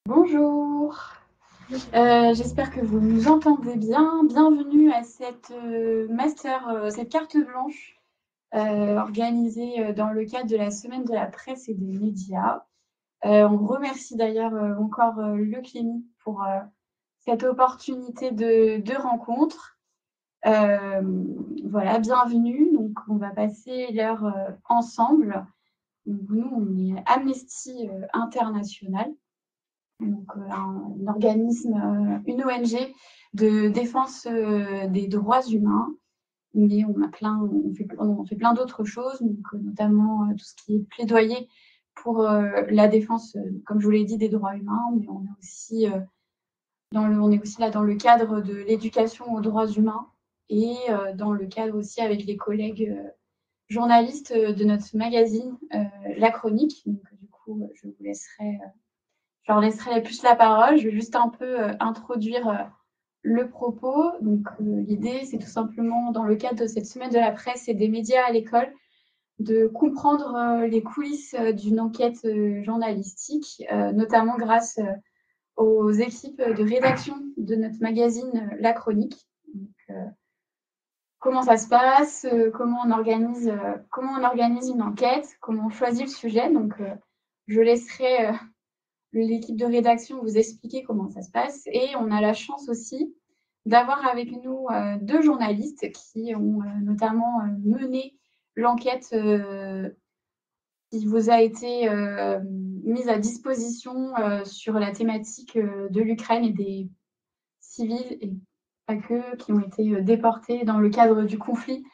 Bonjour, j'espère que vous nous entendez bien. Bienvenue à cette cette carte blanche organisée dans le cadre de la semaine de la presse et des médias. On remercie d'ailleurs encore le Clémy pour cette opportunité de rencontre. Voilà, bienvenue. Donc, on va passer l'heure ensemble. Donc, nous, on est Amnesty International. Donc, un organisme, une ONG de défense des droits humains, mais on fait plein d'autres choses, donc, notamment tout ce qui est plaidoyer pour la défense, comme je vous l'ai dit, des droits humains, mais on est aussi, on est aussi là dans le cadre de l'éducation aux droits humains et dans le cadre aussi avec les collègues journalistes de notre magazine, La Chronique. Donc, du coup, je leur laisserai plus la parole. Je vais juste un peu introduire le propos. Donc, l'idée, c'est tout simplement, dans le cadre de cette semaine de la presse et des médias à l'école, de comprendre les coulisses d'une enquête journalistique, notamment grâce aux équipes de rédaction de notre magazine La Chronique. Donc, comment ça se passe, comment on organise une enquête, comment on choisit le sujet. Donc, je laisserai l'équipe de rédaction vous expliquer comment ça se passe. Et on a la chance aussi d'avoir avec nous deux journalistes qui ont notamment mené l'enquête qui vous a été mise à disposition sur la thématique de l'Ukraine et des civils, et pas que, qui ont été déportés dans le cadre du conflit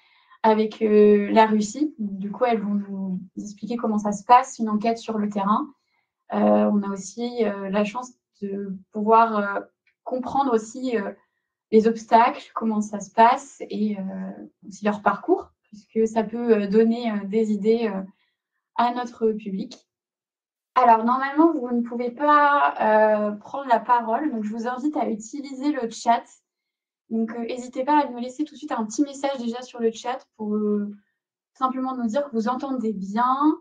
avec la Russie. Du coup, elles vont nous expliquer comment ça se passe, une enquête sur le terrain. On a aussi la chance de pouvoir comprendre aussi les obstacles, comment ça se passe et aussi leur parcours, puisque ça peut donner des idées à notre public. Alors, normalement, vous ne pouvez pas prendre la parole, donc je vous invite à utiliser le chat. Donc, n'hésitez pas à nous laisser tout de suite un petit message déjà sur le chat pour simplement nous dire que vous entendez bien.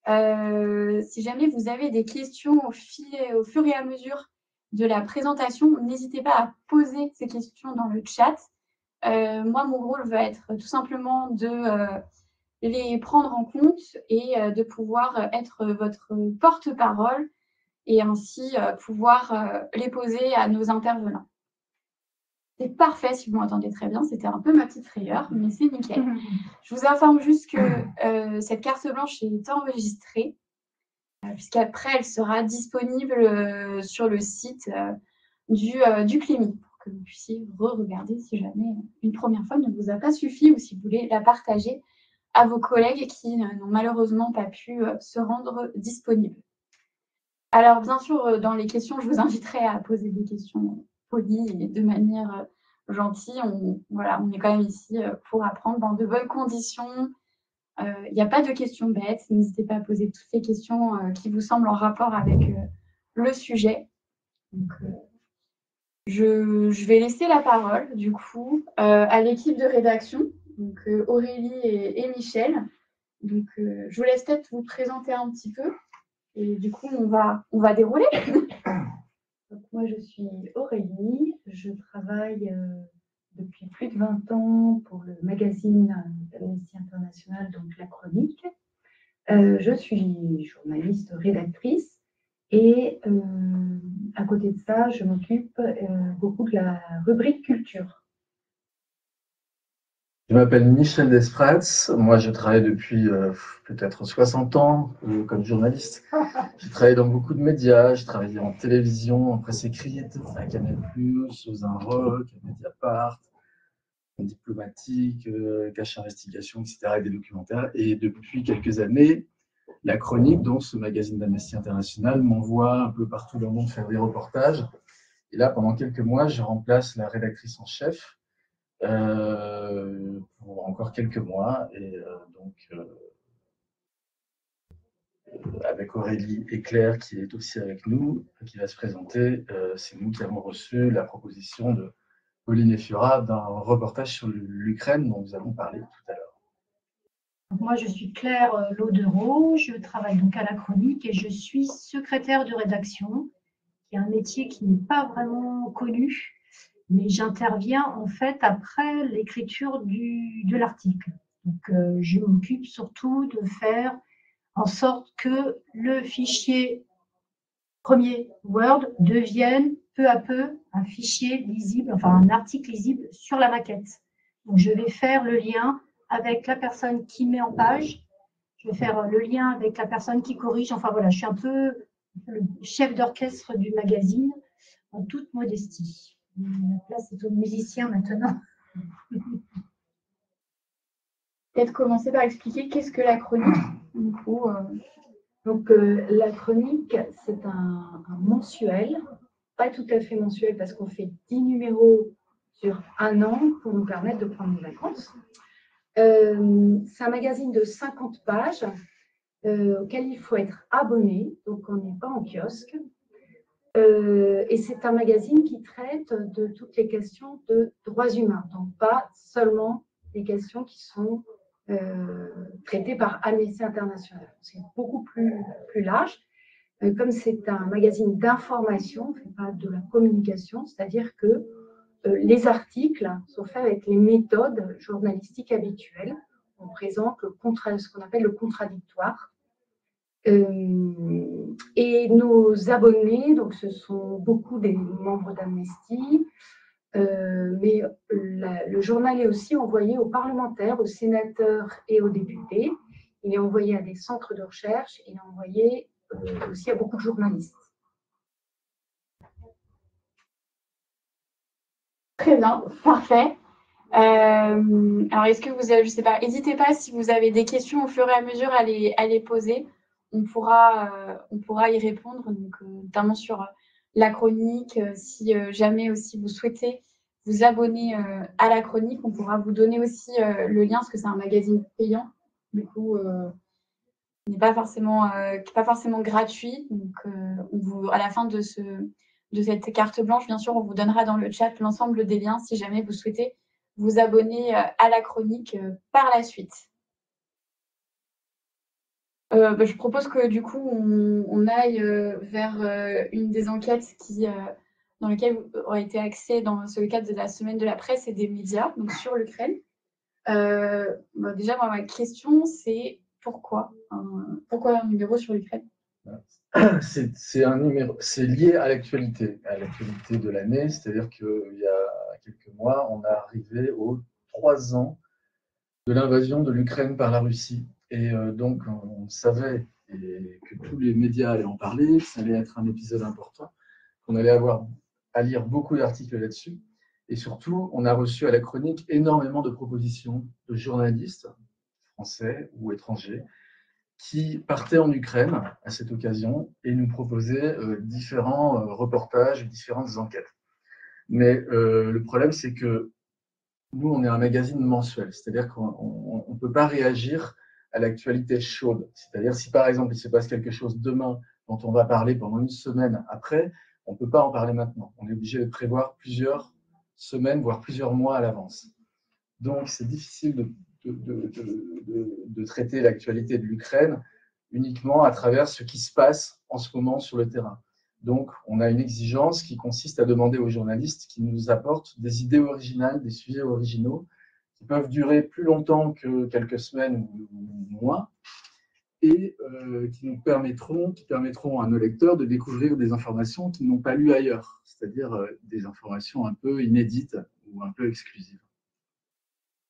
Si jamais vous avez des questions au fur et à mesure de la présentation, n'hésitez pas à poser ces questions dans le chat. Moi, mon rôle va être tout simplement de les prendre en compte et de pouvoir être votre porte-parole et ainsi pouvoir les poser à nos intervenants. C'est parfait si vous m'entendez très bien, c'était un peu ma petite frayeur, mais c'est nickel. Je vous informe juste que cette carte blanche est enregistrée, puisqu'après, elle sera disponible sur le site du Clémy, pour que vous puissiez re-regarder si jamais une première fois ne vous a pas suffi ou si vous voulez la partager à vos collègues qui n'ont malheureusement pas pu se rendre disponibles. Alors, bien sûr, dans les questions, je vous inviterai à poser des questions polies et de manière gentille. On est quand même ici pour apprendre dans de bonnes conditions. Il n'y a pas de questions bêtes. N'hésitez pas à poser toutes les questions qui vous semblent en rapport avec le sujet. Donc, je vais laisser la parole, du coup, à l'équipe de rédaction, donc Aurélie et Michel. Donc, je vous laisse peut-être vous présenter un petit peu. Et du coup, on va dérouler. Donc, moi, je suis Aurélie. Je travaille depuis plus de 20 ans pour le magazine d'Amnesty International, donc La Chronique. Je suis journaliste rédactrice et à côté de ça, je m'occupe beaucoup de la rubrique culture. Je m'appelle Michel Desprats. Moi, je travaille depuis peut-être 60 ans comme journaliste. J'ai travaillé dans beaucoup de médias. J'ai travaillé en télévision, en presse écrite, à Canal+, aux Un Rock, à Mediapart, en diplomatique, Cache Investigation, etc., avec des documentaires. Et depuis quelques années, La Chronique, donc ce magazine d'Amnesty International, m'envoie un peu partout dans le monde faire des reportages. Et là, pendant quelques mois, je remplace la rédactrice en chef pour encore quelques mois. Et avec Aurélie et Claire, qui est aussi avec nous, qui va se présenter, c'est nous qui avons reçu la proposition de Pauline et Fiora d'un reportage sur l'Ukraine dont nous allons parler tout à l'heure. Moi, je suis Claire Laudereau, je travaille donc à La Chronique et je suis secrétaire de rédaction. qui est un métier qui n'est pas vraiment connu, mais j'interviens en fait après l'écriture de l'article. Donc, je m'occupe surtout de faire en sorte que le fichier premier Word devienne peu à peu un fichier lisible, enfin un article lisible sur la maquette. Donc, je vais faire le lien avec la personne qui met en page, je vais faire le lien avec la personne qui corrige. Enfin voilà, je suis un peu le chef d'orchestre du magazine en toute modestie. La place est aux musiciens maintenant. Peut-être commencer par expliquer qu'est-ce que la chronique. Du coup, Donc, la chronique, c'est un mensuel, pas tout à fait mensuel parce qu'on fait 10 numéros sur un an pour nous permettre de prendre des vacances. C'est un magazine de 50 pages auquel il faut être abonné, donc on n'est pas en kiosque. Et c'est un magazine qui traite de toutes les questions de droits humains, donc pas seulement les questions qui sont traitées par Amnesty International. C'est beaucoup plus large. Comme c'est un magazine d'information, on ne fait pas de la communication, c'est-à-dire que les articles sont faits avec les méthodes journalistiques habituelles. On présente ce qu'on appelle le contradictoire. Et nos abonnés, donc ce sont beaucoup des membres d'Amnesty, mais le journal est aussi envoyé aux parlementaires, aux sénateurs et aux députés. Il est envoyé à des centres de recherche, il est envoyé aussi à beaucoup de journalistes. très bien, parfait. Alors, est-ce que vous avez, je sais pas, n'hésitez pas si vous avez des questions au fur et à mesure à les poser. On pourra y répondre, donc, notamment sur la chronique. Si jamais aussi vous souhaitez vous abonner à la chronique, on pourra vous donner aussi le lien, parce que c'est un magazine payant. Du coup, qui n'est pas forcément gratuit. Donc, à la fin de cette carte blanche, bien sûr, on vous donnera dans le chat l'ensemble des liens si jamais vous souhaitez vous abonner à la chronique par la suite. Je propose que du coup, on aille vers une des enquêtes dans lesquelles aura été axée dans le cadre de la semaine de la presse et des médias, donc sur l'Ukraine. Déjà, ma question, c'est pourquoi un numéro sur l'Ukraine? C'est lié à l'actualité de l'année, c'est-à-dire qu'il y a quelques mois, on est arrivé aux 3 ans de l'invasion de l'Ukraine par la Russie. Et donc, on savait que tous les médias allaient en parler, que ça allait être un épisode important, qu'on allait avoir à lire beaucoup d'articles là-dessus. Et surtout, on a reçu à la chronique énormément de propositions de journalistes français ou étrangers qui partaient en Ukraine à cette occasion et nous proposaient différents reportages, différentes enquêtes. Mais le problème, c'est que nous, on est un magazine mensuel, c'est-à-dire qu'on ne peut pas réagir à l'actualité chaude. C'est-à-dire si par exemple il se passe quelque chose demain dont on va parler pendant une semaine après, on ne peut pas en parler maintenant. On est obligé de prévoir plusieurs semaines, voire plusieurs mois à l'avance. Donc c'est difficile de traiter l'actualité de l'Ukraine uniquement à travers ce qui se passe en ce moment sur le terrain. Donc, on a une exigence qui consiste à demander aux journalistes qui nous apportent des idées originales, des sujets originaux, qui peuvent durer plus longtemps que quelques semaines ou mois, et qui permettront à nos lecteurs de découvrir des informations qu'ils n'ont pas lues ailleurs, c'est-à-dire des informations un peu inédites ou un peu exclusives.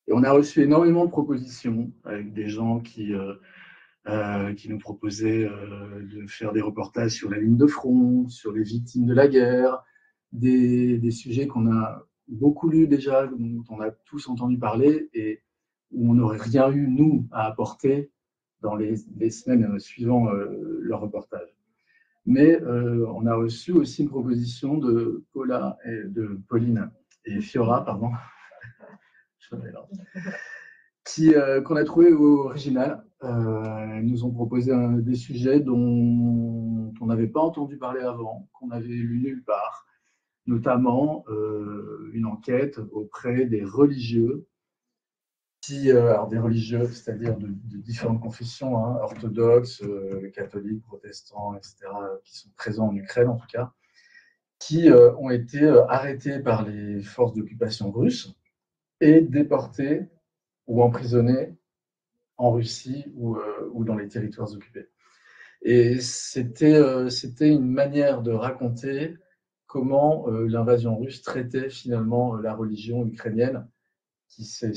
Et on a reçu énormément de propositions avec des gens qui nous proposaient de faire des reportages sur la ligne de front, sur les victimes de la guerre, des sujets qu'on a beaucoup lus déjà, dont on a tous entendu parler et où on n'aurait rien eu, nous, à apporter dans les semaines suivant leur reportage. Mais on a reçu aussi une proposition de Pauline et Fiora, pardon, qu'on a trouvé original. Ils nous ont proposé des sujets dont on n'avait pas entendu parler avant, qu'on avait lu nulle part, notamment une enquête auprès des religieux, alors des religieux, c'est-à-dire de différentes confessions, orthodoxes, catholiques, protestants, etc., qui sont présents en Ukraine en tout cas, qui ont été arrêtés par les forces d'occupation russes et déportés ou emprisonnés en Russie ou dans les territoires occupés. Et c'était une manière de raconter comment l'invasion russe traitait finalement la religion ukrainienne qui s'est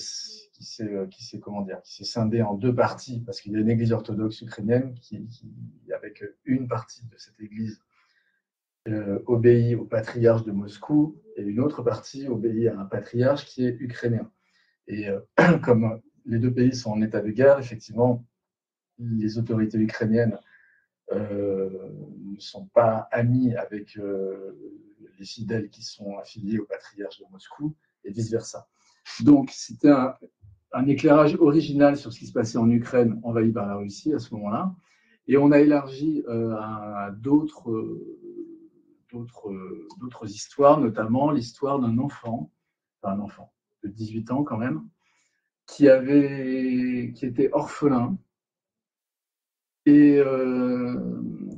scindée en deux parties, parce qu'il y a une église orthodoxe ukrainienne avec une partie de cette église obéit au patriarche de Moscou et une autre partie obéit à un patriarche qui est ukrainien. Et comme les deux pays sont en état de guerre, effectivement, les autorités ukrainiennes ne sont pas amies avec les fidèles qui sont affiliés au patriarche de Moscou et vice-versa. Donc, c'était un éclairage original sur ce qui se passait en Ukraine envahie par la Russie à ce moment-là. Et on a élargi à d'autres histoires, notamment l'histoire d'un enfant, enfin un enfant de 18 ans quand même, qui était orphelin et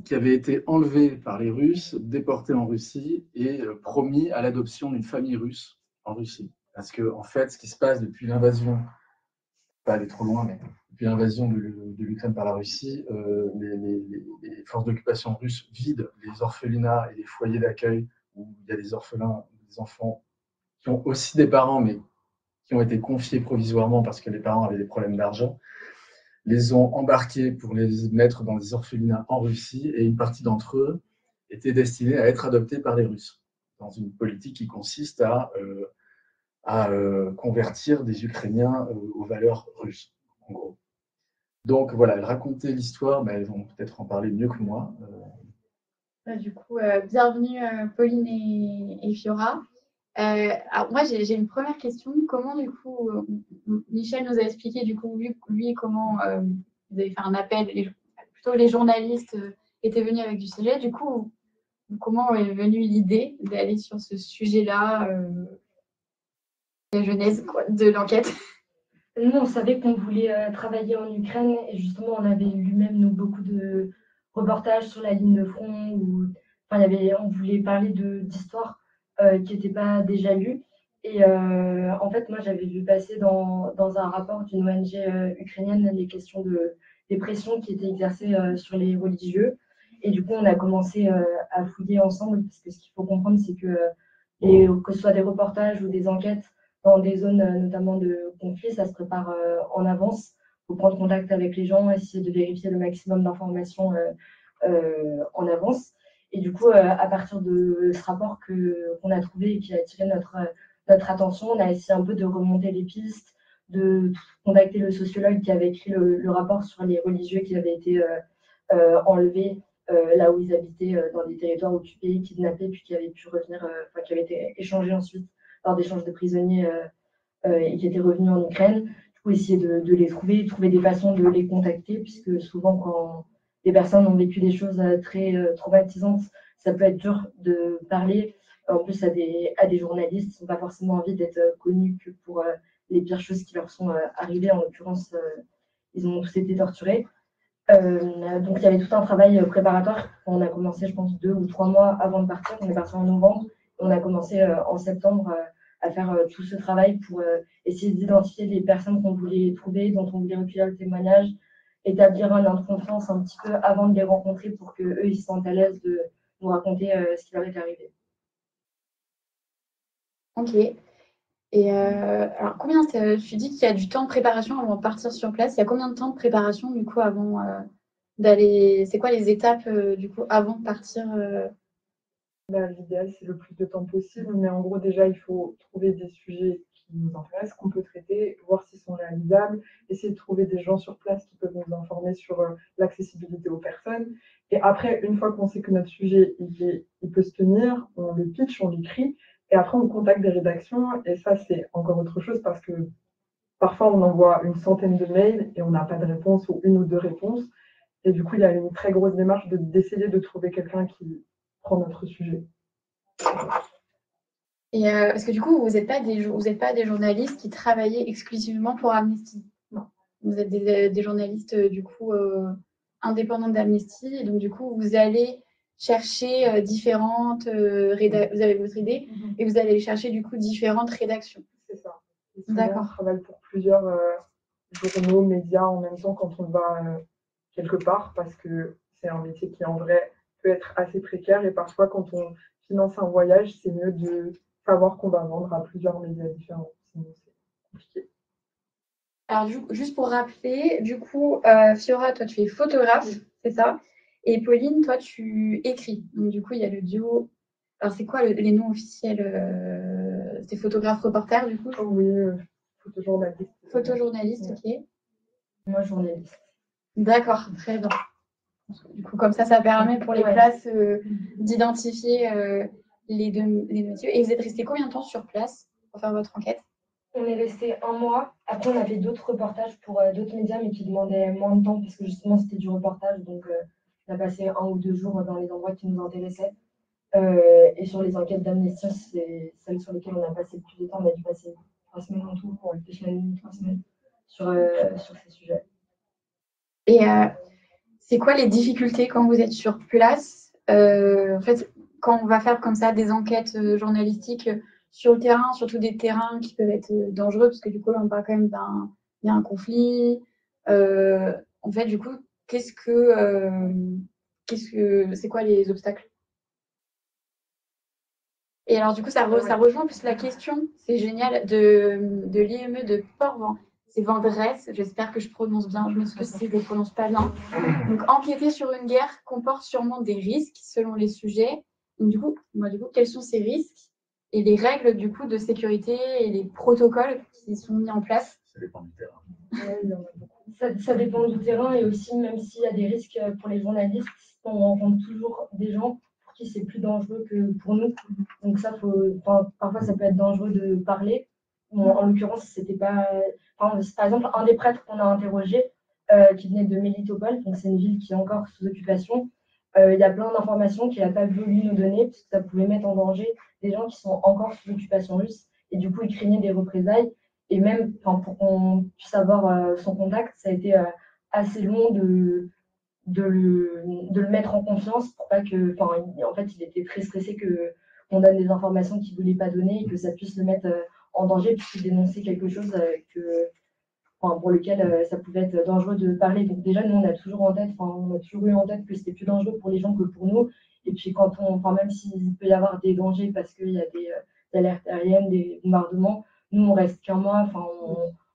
qui avait été enlevé par les Russes, déporté en Russie et promis à l'adoption d'une famille russe en Russie. Parce que, en fait, ce qui se passe depuis l'invasion, pas aller trop loin, mais depuis l'invasion de l'Ukraine par la Russie, les forces d'occupation russes vident les orphelinats et les foyers d'accueil où il y a des orphelins, des enfants qui ont aussi des parents, mais qui ont été confiés provisoirement parce que les parents avaient des problèmes d'argent, les ont embarqués pour les mettre dans des orphelinats en Russie, et une partie d'entre eux étaient destinés à être adoptés par les Russes, dans une politique qui consiste à convertir des Ukrainiens aux valeurs russes, en gros. Donc voilà, elles racontaient l'histoire, mais elles vont peut-être en parler mieux que moi. Du coup, bienvenue Pauline et Fiora. Alors moi, j'ai une première question. Comment, du coup, Michel nous a expliqué, du coup, lui comment vous avez fait un appel, plutôt les journalistes étaient venus avec du sujet. Du coup, comment est venue l'idée d'aller sur ce sujet-là, la genèse de l'enquête? Nous, on savait qu'on voulait travailler en Ukraine et justement, on avait lu même nous, beaucoup de reportages sur la ligne de front où on voulait parler d'histoires qui n'étaient pas déjà lues. Et en fait, moi, j'avais vu passer dans un rapport d'une ONG ukrainienne les questions des pressions qui étaient exercées sur les religieux. Et du coup, on a commencé à fouiller ensemble parce que ce qu'il faut comprendre, c'est que ce soit des reportages ou des enquêtes, dans des zones notamment de conflit, ça se prépare en avance. Il faut prendre contact avec les gens, essayer de vérifier le maximum d'informations en avance. Et du coup, à partir de ce rapport qu'on a trouvé et qui a attiré notre attention, on a essayé un peu de remonter les pistes, de contacter le sociologue qui avait écrit le rapport sur les religieux qui avaient été enlevés là où ils habitaient, dans des territoires occupés, kidnappés, puis qui avaient pu revenir, qui avaient été échangés ensuite lors d'échanges de prisonniers et qui étaient revenus en Ukraine. Du coup, essayer de les trouver des façons de les contacter, puisque souvent, quand des personnes ont vécu des choses très traumatisantes, ça peut être dur de parler. En plus, à des journalistes qui n'ont pas forcément envie d'être connus que pour les pires choses qui leur sont arrivées. En l'occurrence, ils ont tous été torturés. Donc, il y avait tout un travail préparatoire. On a commencé, je pense, 2 ou 3 mois avant de partir. On est parti en novembre. On a commencé en septembre à faire tout ce travail pour essayer d'identifier les personnes qu'on voulait trouver, dont on voulait recueillir le témoignage, établir un lien de confiance un petit peu avant de les rencontrer pour qu'eux, ils se sentent à l'aise de nous raconter ce qui leur est arrivé. Ok. Et alors, tu dis qu'il y a du temps de préparation avant de partir sur place. Il y a combien de temps de préparation, du coup, avant d'aller... C'est quoi les étapes, du coup, avant de partir L'idéal, c'est le plus de temps possible, mais en gros, déjà, il faut trouver des sujets qui nous intéressent, qu'on peut traiter, voir s'ils sont réalisables, essayer de trouver des gens sur place qui peuvent nous informer sur l'accessibilité aux personnes. Et après, une fois qu'on sait que notre sujet, il peut se tenir, on le pitch, on l'écrit, et après, on contacte des rédactions, et ça, c'est encore autre chose parce que parfois, on envoie une centaine de mails et on n'a pas de réponse ou 1 ou 2 réponses. Et du coup, il y a une très grosse démarche d'essayer de trouver quelqu'un qui prend notre sujet. Et parce que du coup, vous n'êtes pas des journalistes qui travaillaient exclusivement pour Amnesty. Non. Vous êtes des journalistes, du coup, indépendants d'Amnesty. Et donc, du coup, vous allez chercher différentes vous avez votre idée et vous allez chercher du coup différentes rédactions. C'est ça. D'accord. On travaille pour plusieurs journaux, médias en même temps quand on va quelque part, parce que c'est un métier qui en vrai peut être assez précaire et parfois quand on finance un voyage, c'est mieux de savoir qu'on va vendre à plusieurs médias différents. Sinon, c'est compliqué. Alors, juste pour rappeler, du coup, Fiora, toi, tu es photographe, c'est ça? Et Pauline, toi, tu écris. Donc, du coup, il y a le duo. Alors, c'est quoi les noms officiels? C'est photographe-reporter, du coup? Oh oui, photojournaliste. Photojournaliste, ok. Moi, journaliste. D'accord, très bien. Du coup, comme ça permet pour les classes d'identifier les deux métiers. Et vous êtes resté combien de temps sur place pour faire votre enquête? On est resté 1 mois. Après, on a fait d'autres reportages pour d'autres médias, mais qui demandaient moins de temps, parce que justement, c'était du reportage. Donc, on a passé 1 ou 2 jours dans les endroits qui nous intéressaient. Et sur les enquêtes d'Amnesty, c'est celles sur lesquelles on a passé le plus de temps. On a dû passer 3 semaines en tout, 2 semaines, 3 semaines, sur ces sujets. Et c'est quoi les difficultés quand vous êtes sur place? En fait, quand on va faire comme ça des enquêtes journalistiques sur le terrain, surtout des terrains qui peuvent être dangereux, parce que du coup, là, on parle quand même il y a un conflit. En fait, du coup, c'est quoi les obstacles? Et alors, du coup, ça rejoint plus la question, c'est génial, de l'IME de Port-Vent. C'est Vendresse, j'espère que je prononce bien, je m'excuse si je ne le prononce pas bien. Donc, enquêter sur une guerre comporte sûrement des risques selon les sujets. Donc, du coup, quels sont ces risques et les règles du coup de sécurité et les protocoles qui sont mis en place? Ça dépend du terrain. Ouais, il y en a beaucoup. Ça dépend du terrain, et aussi, même s'il y a des risques pour les journalistes, on rencontre toujours des gens pour qui c'est plus dangereux que pour nous. Donc ça, parfois, ça peut être dangereux de parler. En l'occurrence, c'était pas. Par exemple, un des prêtres qu'on a interrogé, qui venait de Mélitopol, donc c'est une ville qui est encore sous occupation. Il y a plein d'informations qu'il n'a pas voulu nous donner, parce que ça pouvait mettre en danger des gens qui sont encore sous occupation russe. Et du coup, il craignait des représailles. Et même pour qu'on puisse avoir son contact, ça a été assez long de le mettre en confiance pour pas que. En fait, il était très stressé qu'on donne des informations qu'il ne voulait pas donner et que ça puisse le mettre en danger, puisqu'il dénonçait quelque chose pour lequel ça pouvait être dangereux de parler. Donc, déjà, nous, on a toujours eu en tête que c'était plus dangereux pour les gens que pour nous. Et puis, même s'il peut y avoir des dangers parce qu'il y a des alertes aériennes, des bombardements, nous, on reste qu'1 mois,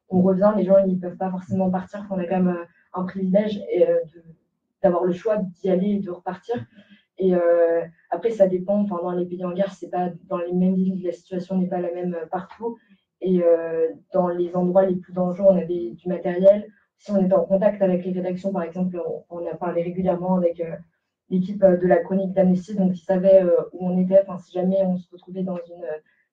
on revient, les gens, ils ne peuvent pas forcément partir, on a quand même un privilège d'avoir le choix d'y aller et de repartir. Et après, ça dépend, dans les pays en guerre, c'est pas dans les mêmes villes, la situation n'est pas la même partout. Et dans les endroits les plus dangereux, on avait du matériel. Si on était en contact avec les rédactions, par exemple, on a parlé régulièrement avec l'équipe de la chronique d'Amnesty, donc ils savaient où on était, si jamais on se retrouvait dans une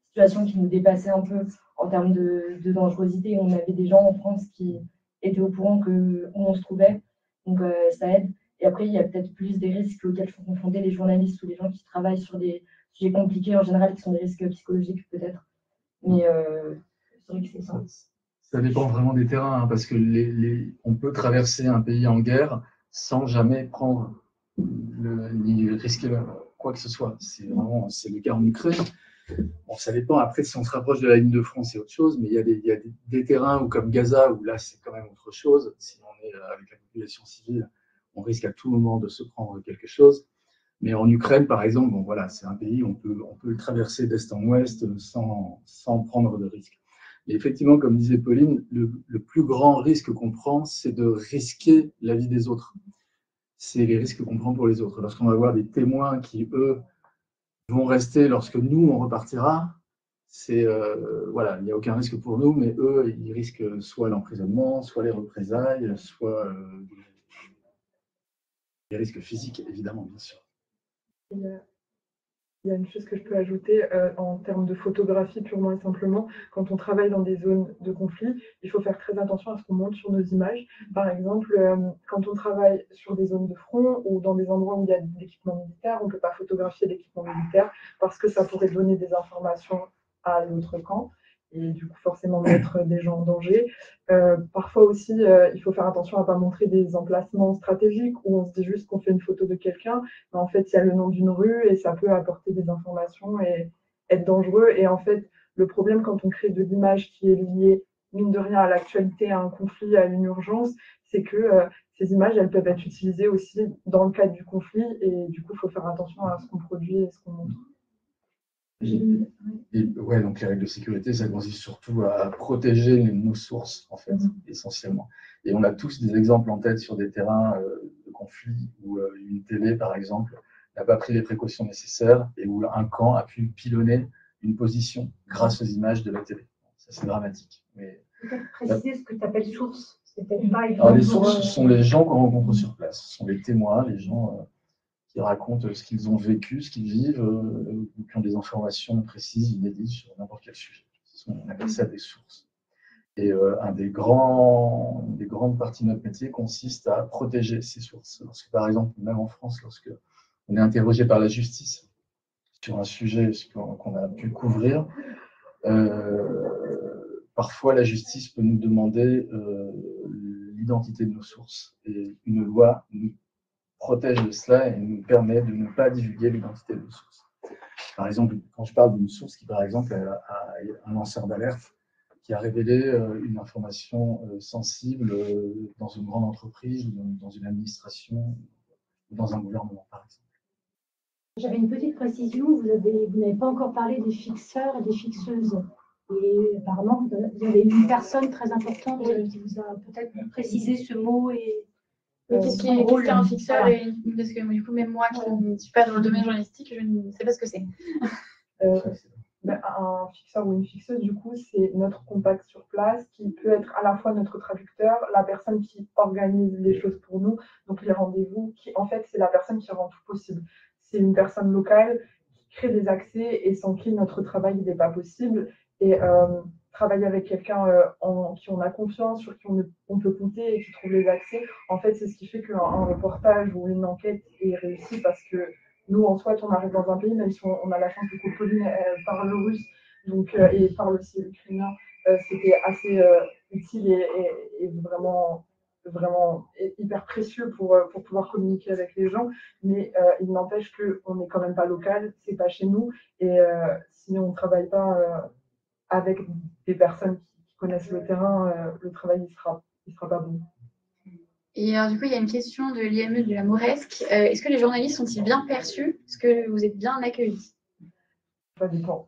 situation qui nous dépassait un peu en termes de dangerosité. On avait des gens en France qui étaient au courant où on se trouvait, donc ça aide. Et après, il y a peut-être plus des risques auxquels sont confrontés les journalistes ou les gens qui travaillent sur des sujets compliqués en général, qui sont des risques psychologiques peut-être. Mais c'est vrai que c'est ça. Ça dépend vraiment des terrains, parce que on peut traverser un pays en guerre sans jamais prendre ni risquer quoi que ce soit. C'est le cas en Ukraine. Bon, ça dépend. Après, si on se rapproche de la ligne de front, c'est autre chose. Mais il y a des terrains où, comme Gaza, où là, c'est quand même autre chose. Si on est avec la population civile, on risque à tout moment de se prendre quelque chose. Mais en Ukraine, par exemple, c'est un pays où on peut le traverser d'est en ouest sans prendre de risques. Mais effectivement, comme disait Pauline, le plus grand risque qu'on prend, c'est de risquer la vie des autres. C'est les risques qu'on prend pour les autres. Lorsqu'on va voir des témoins qui, eux, vont rester lorsque nous, on repartira, il n'y a aucun risque pour nous, mais eux, ils risquent soit l'emprisonnement, soit les représailles, soit les risques physiques, évidemment, bien sûr. Il y a une chose que je peux ajouter en termes de photographie purement et simplement. Quand on travaille dans des zones de conflit, il faut faire très attention à ce qu'on monte sur nos images. Par exemple, quand on travaille sur des zones de front ou dans des endroits où il y a de l'équipement militaire, on ne peut pas photographier l'équipement militaire parce que ça pourrait donner des informations à l'autre camp. et du coup forcément mettre des gens en danger. Parfois aussi, il faut faire attention à ne pas montrer des emplacements stratégiques où on se dit juste qu'on fait une photo de quelqu'un, mais en fait il y a le nom d'une rue et ça peut apporter des informations et être dangereux. Et en fait, le problème quand on crée de l'image qui est liée, mine de rien, à l'actualité, à un conflit, à une urgence, c'est que ces images, elles peuvent être utilisées aussi dans le cadre du conflit et du coup, il faut faire attention à ce qu'on produit et ce qu'on montre. Ouais, donc les règles de sécurité, ça consiste surtout à protéger nos sources, en fait, essentiellement. Et on a tous des exemples en tête sur des terrains de conflit où une télé, par exemple, n'a pas pris les précautions nécessaires et où un camp a pu pilonner une position grâce aux images de la télé. Ça, c'est dramatique. Mais peut-être préciser ce que tu appelles source. C'est peut-être pas évident. alors, les sources, ce sont les gens qu'on rencontre sur place. Ce sont les témoins, les gens qui racontent ce qu'ils ont vécu, ce qu'ils vivent, ou qui ont des informations précises, inédites sur n'importe quel sujet. On appelle ça des sources. Et une des grandes parties de notre métier consiste à protéger ces sources. Lorsque, par exemple, même en France, lorsque on est interrogé par la justice sur un sujet qu'on a pu couvrir, parfois la justice peut nous demander l'identité de nos sources. Et une loi nous protège de cela et nous permet de ne pas divulguer l'identité de nos sources. Par exemple, quand je parle d'une source qui, par exemple, a un lanceur d'alerte qui a révélé une information sensible dans une grande entreprise, dans une administration, ou dans un gouvernement, par exemple. J'avais une petite précision, vous n'avez pas encore parlé des fixeurs et des fixeuses. Et apparemment, vous avez une personne très importante qui vous a peut-être précisé ce mot et qu'est-ce qu'est un fixeur parce que du coup, même moi qui ne suis pas dans le domaine journalistique, je ne sais pas ce que c'est. Un fixeur ou une fixeuse, du coup, c'est notre contact sur place qui peut être à la fois notre traducteur, la personne qui organise les choses pour nous, donc les rendez-vous, qui en fait, c'est la personne qui rend tout possible. C'est une personne locale qui crée des accès et sans qui notre travail n'est pas possible. Et travailler avec quelqu'un en qui on a confiance, sur qui on peut compter et qui trouve les accès, en fait, c'est ce qui fait qu'un reportage ou une enquête est réussi parce que nous, en soit, on arrive dans un pays, même si on a la chance que Pauline parle le russe donc, et parle aussi l'ukrainien, c'était assez utile et vraiment hyper précieux pour pouvoir communiquer avec les gens. Mais il n'empêche qu'on n'est quand même pas local, c'est pas chez nous. Et si on ne travaille pas avec des personnes qui connaissent le terrain, le travail il sera pas bon. Et alors, du coup, il y a une question de l'IME de la Mauresque. Est-ce que les journalistes sont-ils bien perçus? Est-ce que vous êtes bien accueillis? Ça dépend.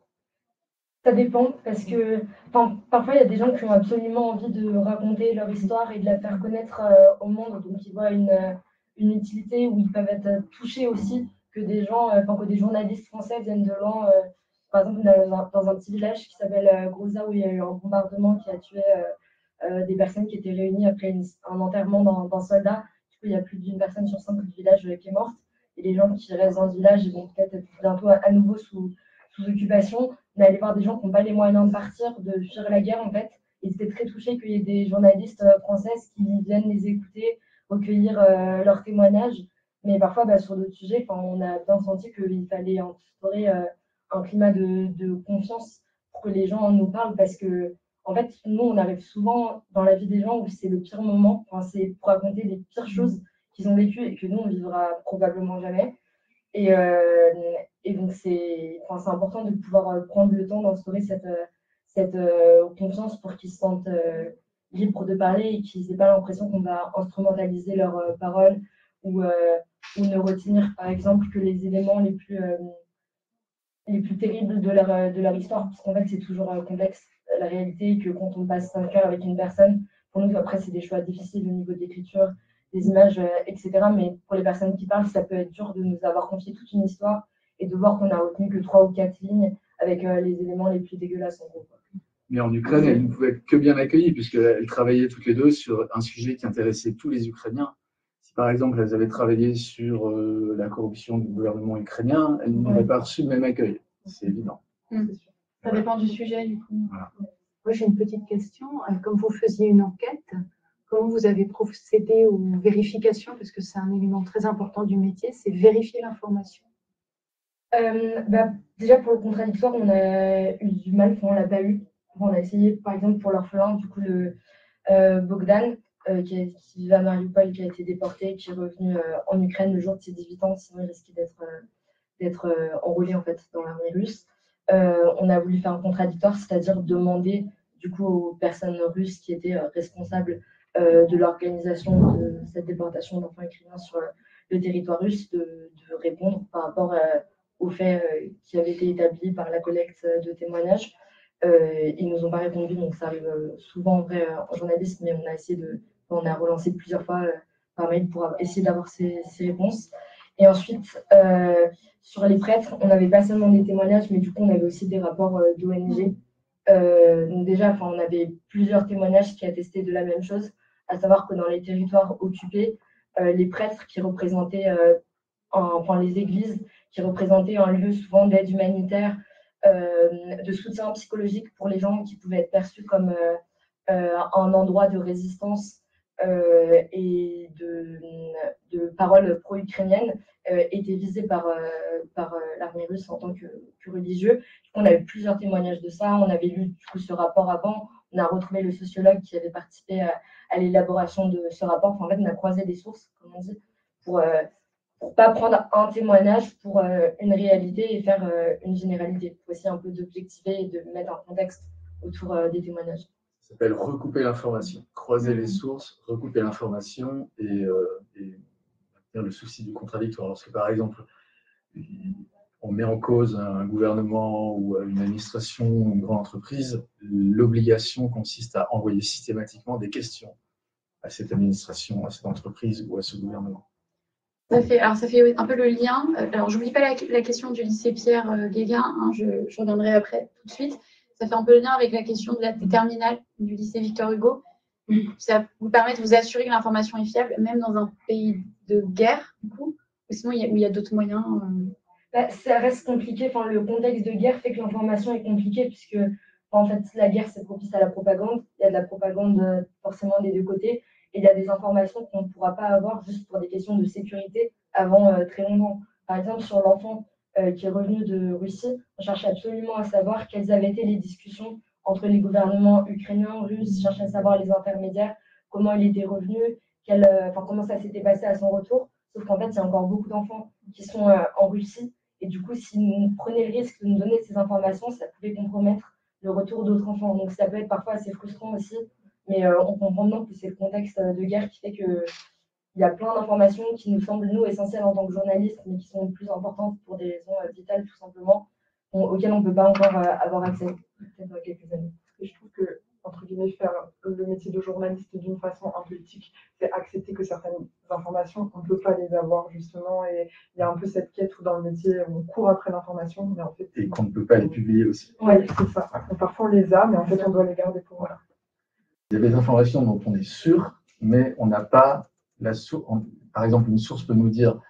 Ça dépend parce que parfois il y a des gens qui ont absolument envie de raconter leur histoire et de la faire connaître au monde, donc ils voient une utilité où ils peuvent être touchés aussi que des gens, que des journalistes français viennent de loin. Par exemple, dans un petit village qui s'appelle Groza où il y a eu un bombardement qui a tué des personnes qui étaient réunies après un enterrement d'un soldat. Du coup, il y a plus d'une personne sur 5 du village qui est morte. Et les gens qui restent dans ce village vont peut-être bientôt à nouveau sous occupation. On est allé voir des gens qui n'ont pas les moyens de partir, de fuir la guerre en fait. Ils étaient très touchés qu'il y ait des journalistes françaises qui viennent les écouter, recueillir leurs témoignages. Mais parfois, sur d'autres sujets, on a bien senti qu'il fallait instaurer un climat de confiance pour que les gens nous parlent parce que en fait, nous, on arrive souvent dans la vie des gens où c'est le pire moment. C'est pour raconter les pires choses qu'ils ont vécues et que nous, on vivra probablement jamais. Et donc, c'est important de pouvoir prendre le temps d'instaurer cette confiance pour qu'ils se sentent libres de parler et qu'ils n'aient pas l'impression qu'on va instrumentaliser leurs paroles ou ne retenir, par exemple, que les éléments les plus terribles de leur histoire. Parce qu'en fait, c'est toujours complexe. La réalité que quand on passe 5 heures avec une personne, pour nous, après, c'est des choix difficiles au niveau de l'écriture, des images, etc. Mais pour les personnes qui parlent, ça peut être dur de nous avoir confié toute une histoire et de voir qu'on a retenu que 3 ou 4 lignes avec les éléments les plus dégueulasses en gros. Mais en Ukraine, elles ne pouvaient être que bien accueillies puisqu'elles travaillaient toutes les deux sur un sujet qui intéressait tous les Ukrainiens. Si par exemple elles avaient travaillé sur la corruption du gouvernement ukrainien, elles n'auraient pas reçu le même accueil. C'est évident. Ça dépend du sujet, du coup. Voilà. Moi, j'ai une petite question. Comme vous faisiez une enquête, comment vous avez procédé aux vérifications? Parce que c'est un élément très important du métier, c'est vérifier l'information. Déjà, pour le contradictoire, on a eu du mal, on ne l'a pas eu. on a essayé, par exemple, pour l'orphelin, du coup, le Bogdan, qui vit à Mariupol, qui a été déporté, qui est revenu en Ukraine le jour de ses 18 ans, sinon il risquait d'être enrôlé en fait dans l'armée russe. On a voulu faire un contradictoire, c'est-à-dire demander du coup aux personnes russes qui étaient responsables de l'organisation de cette déportation d'enfants ukrainiens sur le territoire russe de répondre par rapport aux faits qui avaient été établis par la collecte de témoignages. Ils nous ont pas répondu, donc ça arrive souvent en vrai en journalisme, mais on a relancé plusieurs fois par mail pour essayer d'avoir ces réponses. Et ensuite, sur les prêtres, on n'avait pas seulement des témoignages, mais du coup, on avait aussi des rapports d'ONG. Donc déjà, on avait plusieurs témoignages qui attestaient de la même chose, à savoir que dans les territoires occupés, les prêtres qui représentaient, les églises, qui représentaient un lieu souvent d'aide humanitaire, de soutien psychologique pour les gens qui pouvaient être perçus comme un endroit de résistance et de paroles pro-ukrainiennes étaient visés par l'armée russe en tant que religieux. On a eu plusieurs témoignages de ça. On avait lu du coup ce rapport avant. On a retrouvé le sociologue qui avait participé à l'élaboration de ce rapport. Enfin, en fait, on a croisé des sources, comme on dit, pour pas prendre un témoignage pour une réalité et faire une généralité. Pour essayer un peu d'objectiver et de mettre un contexte autour des témoignages. Ça s'appelle recouper l'information, croiser les sources, recouper l'information et le souci du contradictoire. Lorsque, par exemple, on met en cause un gouvernement ou une administration ou une grande entreprise, l'obligation consiste à envoyer systématiquement des questions à cette administration, à cette entreprise ou à ce gouvernement. Ça fait un peu le lien. Alors, je n'oublie pas la question du lycée Pierre Guéguin, hein, je reviendrai après tout de suite. Ça fait un peu le lien avec la question de la terminale du lycée Victor Hugo. Ça vous permet de vous assurer que l'information est fiable, même dans un pays de guerre, du coup, ou sinon il y a d'autres moyens. Ça reste compliqué. Enfin, le contexte de guerre fait que l'information est compliquée, puisque en fait, la guerre, c'est propice à la propagande. Il y a de la propagande forcément des deux côtés. Et il y a des informations qu'on ne pourra pas avoir juste pour des questions de sécurité avant très longtemps. Par exemple, sur l'enfant qui est revenu de Russie, on cherche absolument à savoir quelles avaient été les discussions entre les gouvernements ukrainiens, russes, cherche à savoir les intermédiaires, comment il était revenu, comment ça s'était passé à son retour. Sauf qu'en fait, il y a encore beaucoup d'enfants qui sont en Russie. Et du coup, si nous prenions le risque de nous donner ces informations, ça pouvait compromettre le retour d'autres enfants. Donc ça peut être parfois assez frustrant aussi. Mais on comprend maintenant que c'est le contexte de guerre qui fait qu'il y a plein d'informations qui nous semblent, nous, essentielles en tant que journalistes, mais qui sont plus importantes pour des raisons vitales, tout simplement, auxquelles on ne peut pas encore avoir accès, peut-être dans quelques années. Et je trouve que, entre guillemets, faire le métier de journaliste d'une façon un peu éthique, c'est accepter que certaines informations, on ne peut pas les avoir, justement. Et il y a un peu cette quête où, dans le métier, on court après l'information, mais en fait. Et qu'on ne peut pas les publier aussi. Oui, c'est ça. Donc, parfois, on les a, mais en fait, on doit les garder pour voilà. Il y a des informations dont on est sûr, mais on n'a pas la source. Par exemple, une source peut nous dire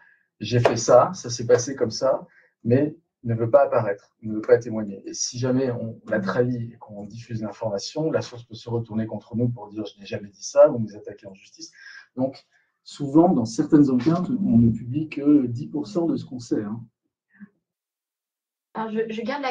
j'ai fait ça, ça s'est passé comme ça, mais ne veut pas apparaître, ne veut pas témoigner. Et si jamais on la trahit et qu'on diffuse l'information, la source peut se retourner contre nous pour dire je n'ai jamais dit ça ou nous attaquer en justice. Donc, souvent, dans certaines enquêtes, on ne publie que 10% de ce qu'on sait. Hein. Alors, je garde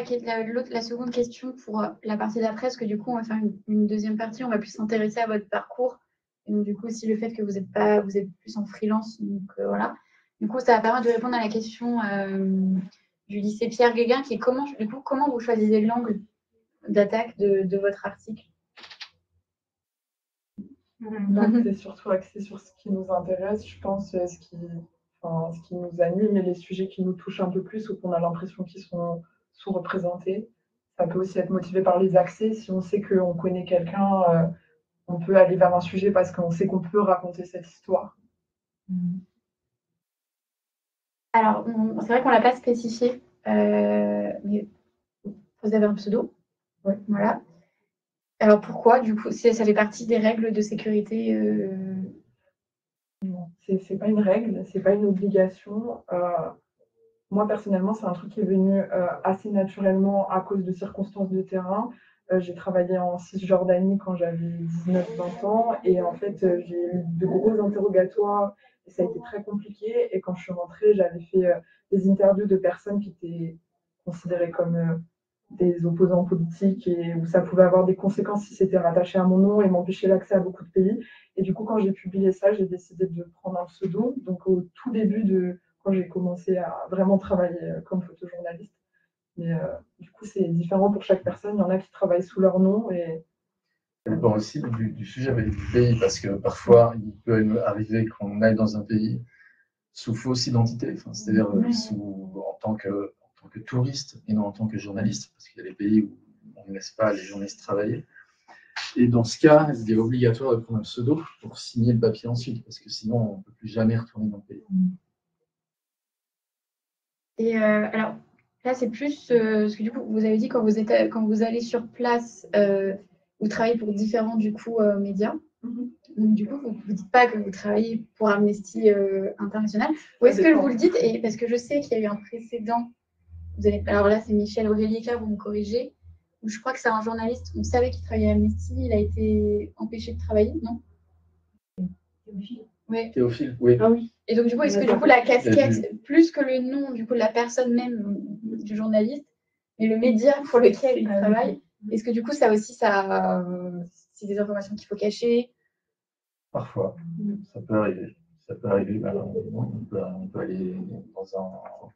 la seconde question pour la partie d'après, parce que du coup, on va faire une deuxième partie. On va plus s'intéresser à votre parcours. Et donc, du coup, aussi le fait que vous êtes plus en freelance. Donc, voilà. Du coup, ça va permettre de répondre à la question du lycée Pierre Guéguin, qui est comment vous choisissez l'angle d'attaque de votre article? Là, c'est surtout axé sur ce qui nous intéresse, je pense, ce qui nous anime et les sujets qui nous touchent un peu plus ou qu'on a l'impression qu'ils sont sous-représentés. Ça peut aussi être motivé par les accès. Si on sait qu'on connaît quelqu'un, on peut aller vers un sujet parce qu'on sait qu'on peut raconter cette histoire. Alors, c'est vrai qu'on ne l'a pas spécifié, mais vous avez un pseudo. Oui. Voilà. Alors, pourquoi? Du coup, ça fait partie des règles de sécurité Non, c'est pas une règle, c'est pas une obligation. Moi, personnellement, c'est un truc qui est venu assez naturellement à cause de circonstances de terrain. J'ai travaillé en Cisjordanie quand j'avais 19-20 ans et en fait, j'ai eu de gros interrogatoires et ça a été très compliqué. Et quand je suis rentrée, j'avais fait des interviews de personnes qui étaient considérées comme des opposants politiques et où ça pouvait avoir des conséquences si c'était rattaché à mon nom et m'empêcher l'accès à beaucoup de pays. Et du coup, quand j'ai publié ça, j'ai décidé de prendre un pseudo. Donc, au tout début quand j'ai commencé à vraiment travailler comme photojournaliste. Mais du coup, c'est différent pour chaque personne. Il y en a qui travaillent sous leur nom et Ça dépend aussi du sujet avec du pays, parce que parfois, il peut arriver qu'on aille dans un pays sous fausse identité, enfin, c'est-à-dire en tant que touriste et non en tant que journaliste, parce qu'il y a des pays où on ne laisse pas les journalistes travailler. Et dans ce cas, il est obligatoire de prendre un pseudo pour signer le papier ensuite, parce que sinon, on ne peut plus jamais retourner dans le pays. Et alors, là, c'est plus parce que du coup, vous avez dit quand vous allez sur place, vous travaillez pour différents du coup médias. Donc du coup, vous ne dites pas que vous travaillez pour Amnesty International. Ou est-ce que vous le dites? Et parce que je sais qu'il y a eu un précédent. Alors là, c'est Michel Aurelica, vous me corrigez. Où je crois que c'est un journaliste. On savait qu'il travaillait à Amnesty. Il a été empêché de travailler, non? Oui. Théophile, oui. Ah oui. Et donc, du coup, est-ce que du coup, la casquette, plus que le nom du coup, de la personne même du journaliste, mais le média pour lequel il travaille, est-ce que du coup, ça aussi, c'est des informations qu'il faut cacher? Parfois, ça peut arriver. Ça peut arriver. On peut aller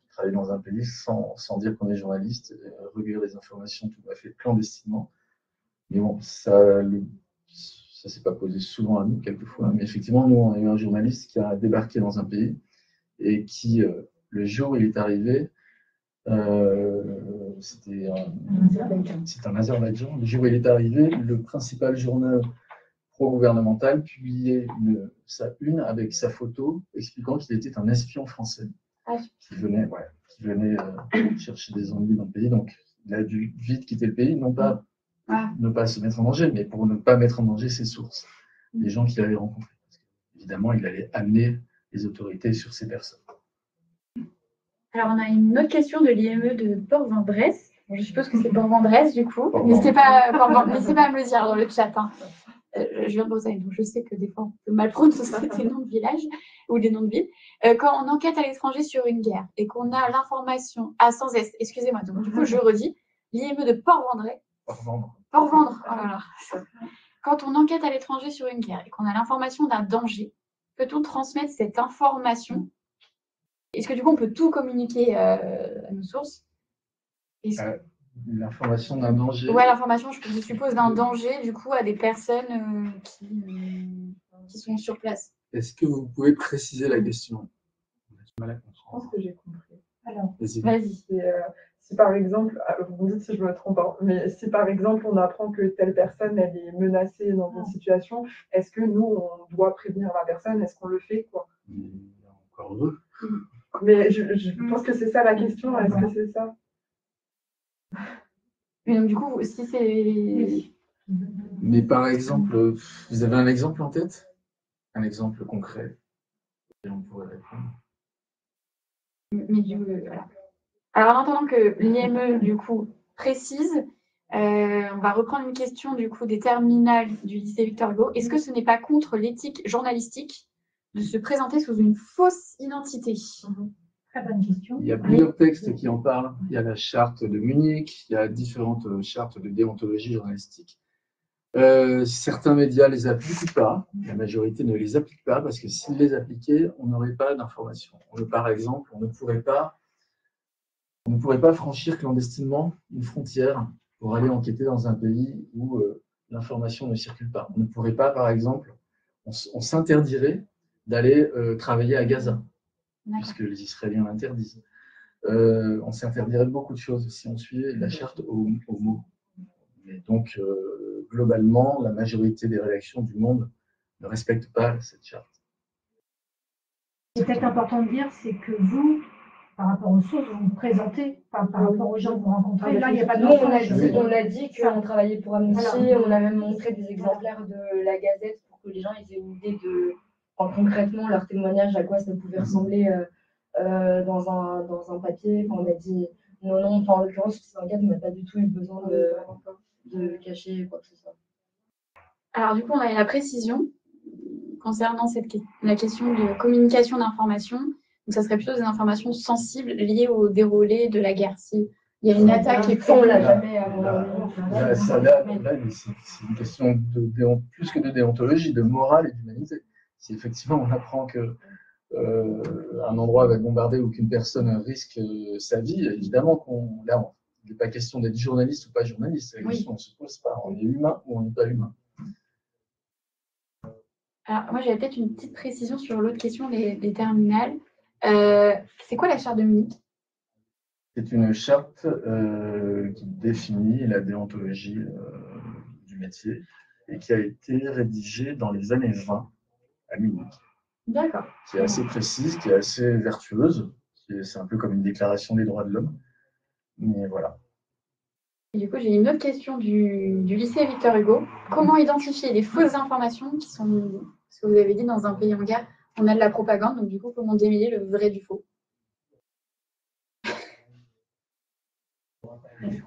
travailler dans un pays sans dire qu'on est journaliste, recueillir des informations tout à fait clandestinement. Mais bon, ça s'est pas posé souvent à nous, quelquefois. Mais effectivement, nous, on a eu un journaliste qui a débarqué dans un pays et qui, le jour où il est arrivé, c'était un Azerbaïdjan. Le jour où il est arrivé, le principal journal pro-gouvernemental publiait sa une avec sa photo expliquant qu'il était un espion français qui venait chercher des ennuis dans le pays. Donc, il a dû vite quitter le pays, non pas ne pas se mettre en danger, mais pour ne pas mettre en danger ses sources, les gens qu'il allait rencontrer. Parce évidemment, il allait amener les autorités sur ces personnes. Alors, on a une autre question de l'IME de Port-Vendresse. Je suppose que c'est Port-Vendresse, du coup. N'hésitez pas à me le dire dans le chat. Hein. Je viens de Bretagne, donc je sais que des fois, on peut mal prononcer des noms de villages ou des noms de villes. Quand on enquête à l'étranger sur une guerre et qu'on a l'information sans S, excusez-moi, donc du coup, je redis, l'IME de Port-Vendresse. Port-Vendre, oh là là. Quand on enquête à l'étranger sur une guerre et qu'on a l'information d'un danger, peut-on transmettre cette information? Est-ce que du coup, on peut tout communiquer à nos sources? L'information d'un danger. Ouais, l'information, je suppose, d'un danger, du coup, à des personnes qui sont sur place. Est-ce que vous pouvez préciser la question? On a du mal à comprendre. Je pense que j'ai compris. Alors, vas-y. Si par exemple, vous me dites si je me trompe, mais si par exemple on apprend que telle personne elle est menacée dans une situation, est-ce que nous on doit prévenir la personne? Est-ce qu'on le fait quoi? Encore heureux. Mais je pense que c'est ça la question. Est-ce que c'est ça? Mais donc du coup, si c'est. Mais par exemple, vous avez un exemple en tête? Un exemple concret et on pourrait répondre. Mais du coup, voilà. Alors, en attendant que l'IME, du coup, précise, on va reprendre une question, du coup, des terminales du lycée Victor Hugo. Est-ce que ce n'est pas contre l'éthique journalistique de se présenter sous une fausse identité? Très bonne question. Il y a plusieurs textes qui en parlent. Il y a la charte de Munich, il y a différentes chartes de déontologie journalistique. Certains médias les appliquent ou pas. La majorité ne les applique pas parce que s'ils les appliquaient, on n'aurait pas d'informations. Par exemple, on ne pourrait pas franchir clandestinement une frontière pour aller enquêter dans un pays où l'information ne circule pas. On ne pourrait pas, par exemple, on s'interdirait d'aller travailler à Gaza, puisque les Israéliens l'interdisent. On s'interdirait de beaucoup de choses si on suivait la charte au mot. Et donc, globalement, la majorité des rédactions du monde ne respectent pas cette charte. Ce qui est peut-être important de dire, c'est que vous, par rapport aux sources, vous vous présentez, par rapport aux gens que vous rencontrez. Là, il n'y a pas de mensonge. On a dit qu'on travaillait pour Amnesty, on a même montré des exemplaires de la Gazette pour que les gens aient une idée de, concrètement, leur témoignage, à quoi ça pouvait ressembler dans un papier. On a dit non, en l'occurrence, c'est un gars qui n'a pas du tout eu besoin de cacher quoi que ce soit. Alors, du coup, on a la précision concernant la question de communication d'informations. Donc, ça serait plutôt des informations sensibles liées au déroulé de la guerre. Si Il y a une attaque qui est Ça, on l'a prévue. jamais à mon Là, avis. c'est une question plus que de déontologie, de morale et d'humanité. Si effectivement on apprend que un endroit va être bombardé ou qu'une personne risque sa vie, évidemment il n'est pas question d'être journaliste ou pas journaliste. La question ne se pose pas. On est humain ou on n'est pas humain. Alors, moi, j'avais peut-être une petite précision sur l'autre question des terminales. C'est quoi la charte de Munich? C'est une charte qui définit la déontologie du métier et qui a été rédigée dans les années 20 à Munich. D'accord. Qui est assez précise, qui est assez vertueuse. C'est un peu comme une déclaration des droits de l'homme. Mais voilà. Et du coup, j'ai une autre question du lycée Victor Hugo. Comment identifier les fausses informations qui sont, ce que vous avez dit, dans un pays en guerre, on a de la propagande, donc du coup, comment démêler le vrai du faux?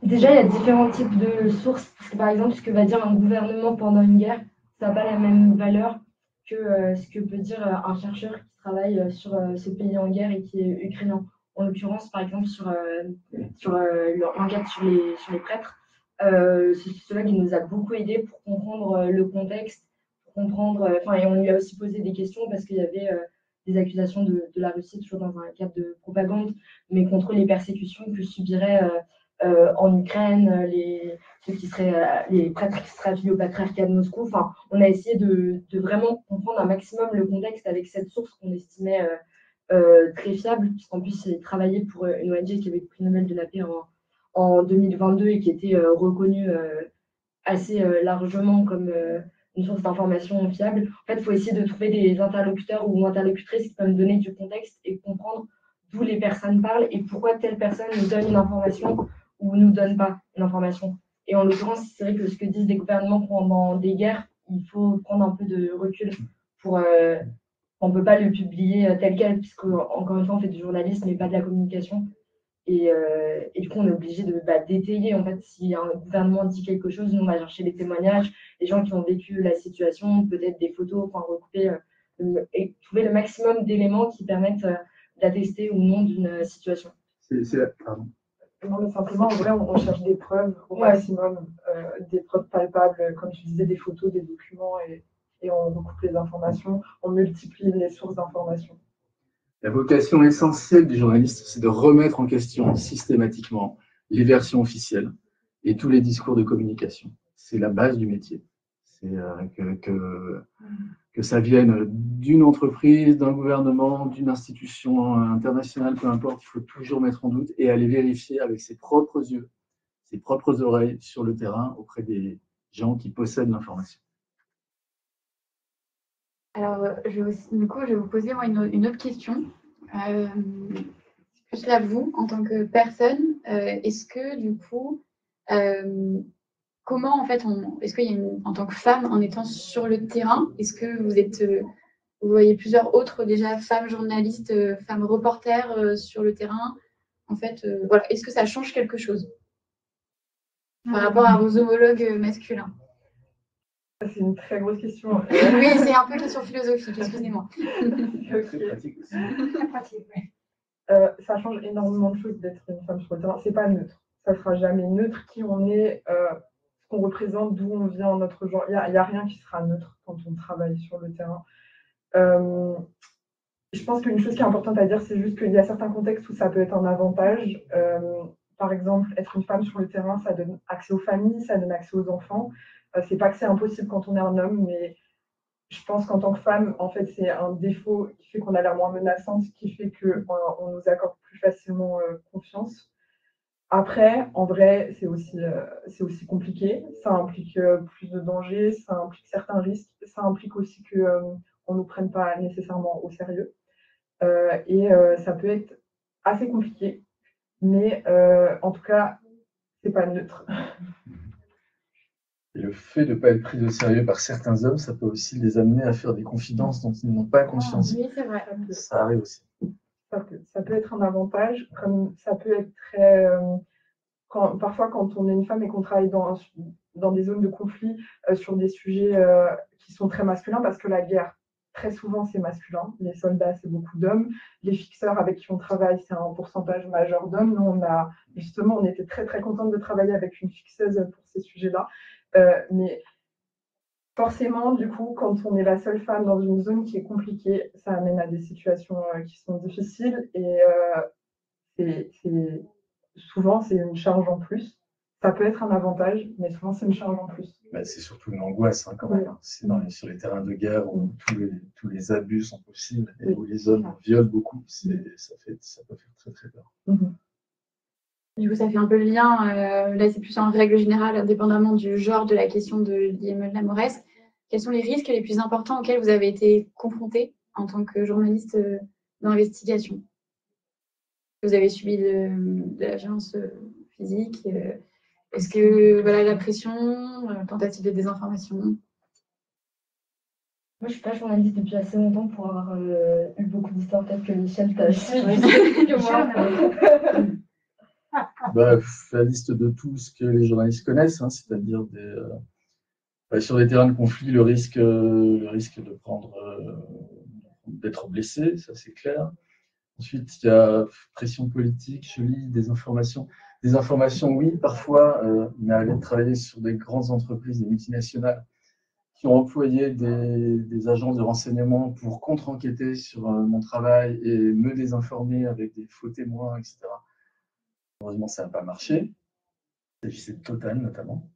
Déjà, il y a différents types de sources. Parce que, par exemple, ce que va dire un gouvernement pendant une guerre, ça n'a pas la même valeur que ce que peut dire un chercheur qui travaille sur ce pays en guerre et qui est ukrainien. En l'occurrence, par exemple, sur l'enquête sur les prêtres, c'est cela qui nous a beaucoup aidé pour comprendre le contexte, pour comprendre. Et on lui a aussi posé des questions parce qu'il y avait des accusations de la Russie, toujours dans un cadre de propagande, mais contre les persécutions que subiraient en Ukraine, les prêtres qui seraient affiliés au patriarcat de Moscou. Enfin, on a essayé de vraiment comprendre un maximum le contexte avec cette source qu'on estimait très fiable, puisqu'en plus, il travaillait pour une ONG qui avait le prix Nobel de la paix en 2022 et qui était reconnue assez largement comme une source d'information fiable. En fait, il faut essayer de trouver des interlocuteurs ou interlocutrices qui peuvent donner du contexte et comprendre d'où les personnes parlent et pourquoi telle personne nous donne une information ou nous donne pas une information. Et en l'occurrence, c'est vrai que ce que disent les gouvernements pendant des guerres, il faut prendre un peu de recul pour on ne peut pas le publier tel quel, puisque encore une fois, on fait du journalisme et pas de la communication. Et du coup, on est obligé d'étayer. En fait, si un gouvernement dit quelque chose, nous, on va chercher les témoignages, les gens qui ont vécu la situation, peut-être des photos, enfin, recouper et trouver le maximum d'éléments qui permettent d'attester ou non d'une situation. Pardon. Non, mais simplement, en vrai, on cherche des preuves au maximum, des preuves palpables, comme tu disais, des photos, des documents, et on recoupe les informations, on multiplie les sources d'informations. La vocation essentielle du journaliste, c'est de remettre en question systématiquement les versions officielles et tous les discours de communication. C'est la base du métier. C'est que ça vienne d'une entreprise, d'un gouvernement, d'une institution internationale, peu importe, il faut toujours mettre en doute et aller vérifier avec ses propres yeux, ses propres oreilles sur le terrain auprès des gens qui possèdent l'information. Alors, du coup, je vais vous poser moi, une autre question. Plus là, vous, en tant que personne, est-ce que du coup, comment en fait, est-ce qu'il y a en tant que femme, en étant sur le terrain, est-ce que vous voyez plusieurs autres déjà femmes journalistes, femmes reporters sur le terrain? En fait, voilà, est-ce que ça change quelque chose par rapport à vos homologues masculins? C'est une très grosse question. Oui, c'est un peu une question philosophique, excusez-moi. Très pratique aussi. Très pratique, oui. Ça change énormément de choses d'être une femme sur le terrain. C'est pas neutre. Ça sera jamais neutre qui on est, ce qu'on représente, d'où on vient, notre genre. Il y a rien qui sera neutre quand on travaille sur le terrain. Je pense qu'une chose qui est importante à dire, c'est juste qu'il y a certains contextes où ça peut être un avantage. Par exemple, être une femme sur le terrain, ça donne accès aux familles, ça donne accès aux enfants. C'est pas que c'est impossible quand on est un homme, mais je pense qu'en tant que femme, en fait, c'est un défaut qui fait qu'on a l'air moins menaçante, qui fait qu'on nous accorde plus facilement confiance. Après, en vrai, c'est aussi compliqué. Ça implique plus de dangers, ça implique certains risques, ça implique aussi qu'on ne nous prenne pas nécessairement au sérieux. Ça peut être assez compliqué, mais en tout cas, c'est pas neutre. Et le fait de ne pas être pris au sérieux par certains hommes, ça peut aussi les amener à faire des confidences dont ils n'ont pas conscience. Oui, c'est vrai. Ça arrive aussi. Ça peut être un avantage, comme ça peut être très... parfois, quand on est une femme et qu'on travaille dans des zones de conflit sur des sujets qui sont très masculins, parce que la guerre très souvent, c'est masculin. Les soldats, c'est beaucoup d'hommes. Les fixeurs avec qui on travaille, c'est un pourcentage majeur d'hommes. Nous, on était très, très contente de travailler avec une fixeuse pour ces sujets-là. Mais forcément, du coup, quand on est la seule femme dans une zone qui est compliquée, ça amène à des situations qui sont difficiles. Et souvent, c'est une charge en plus. Ça peut être un avantage, mais souvent, c'est une charge en plus. Bah, c'est surtout une angoisse quand même. Oui. C'est sur les terrains de guerre où tous les abus sont possibles et où les hommes violent beaucoup. Ça peut faire très très peur. Du coup, ça fait un peu le lien. Là, c'est plus en règle générale, indépendamment du genre de la question de l'IME Lamoresse. Quels sont les risques les plus importants auxquels vous avez été confrontés en tant que journaliste d'investigation? Vous avez subi de la violence physique? Est-ce que la pression, tentative de désinformation? Moi, je suis pas journaliste depuis assez longtemps pour avoir eu beaucoup d'histoires. Peut-être que Michel t'a suivi que moi. La liste de tout ce que les journalistes connaissent, c'est-à-dire sur les terrains de conflit, le risque de d'être blessé, ça c'est clair. Ensuite, il y a pression politique, je lis des informations. Des informations, oui, parfois, mais aller travailler sur des grandes entreprises, des multinationales, qui ont employé des agences de renseignement pour contre-enquêter sur mon travail et me désinformer avec des faux témoins, etc. Heureusement, ça n'a pas marché. Il s'agissait de Total, notamment.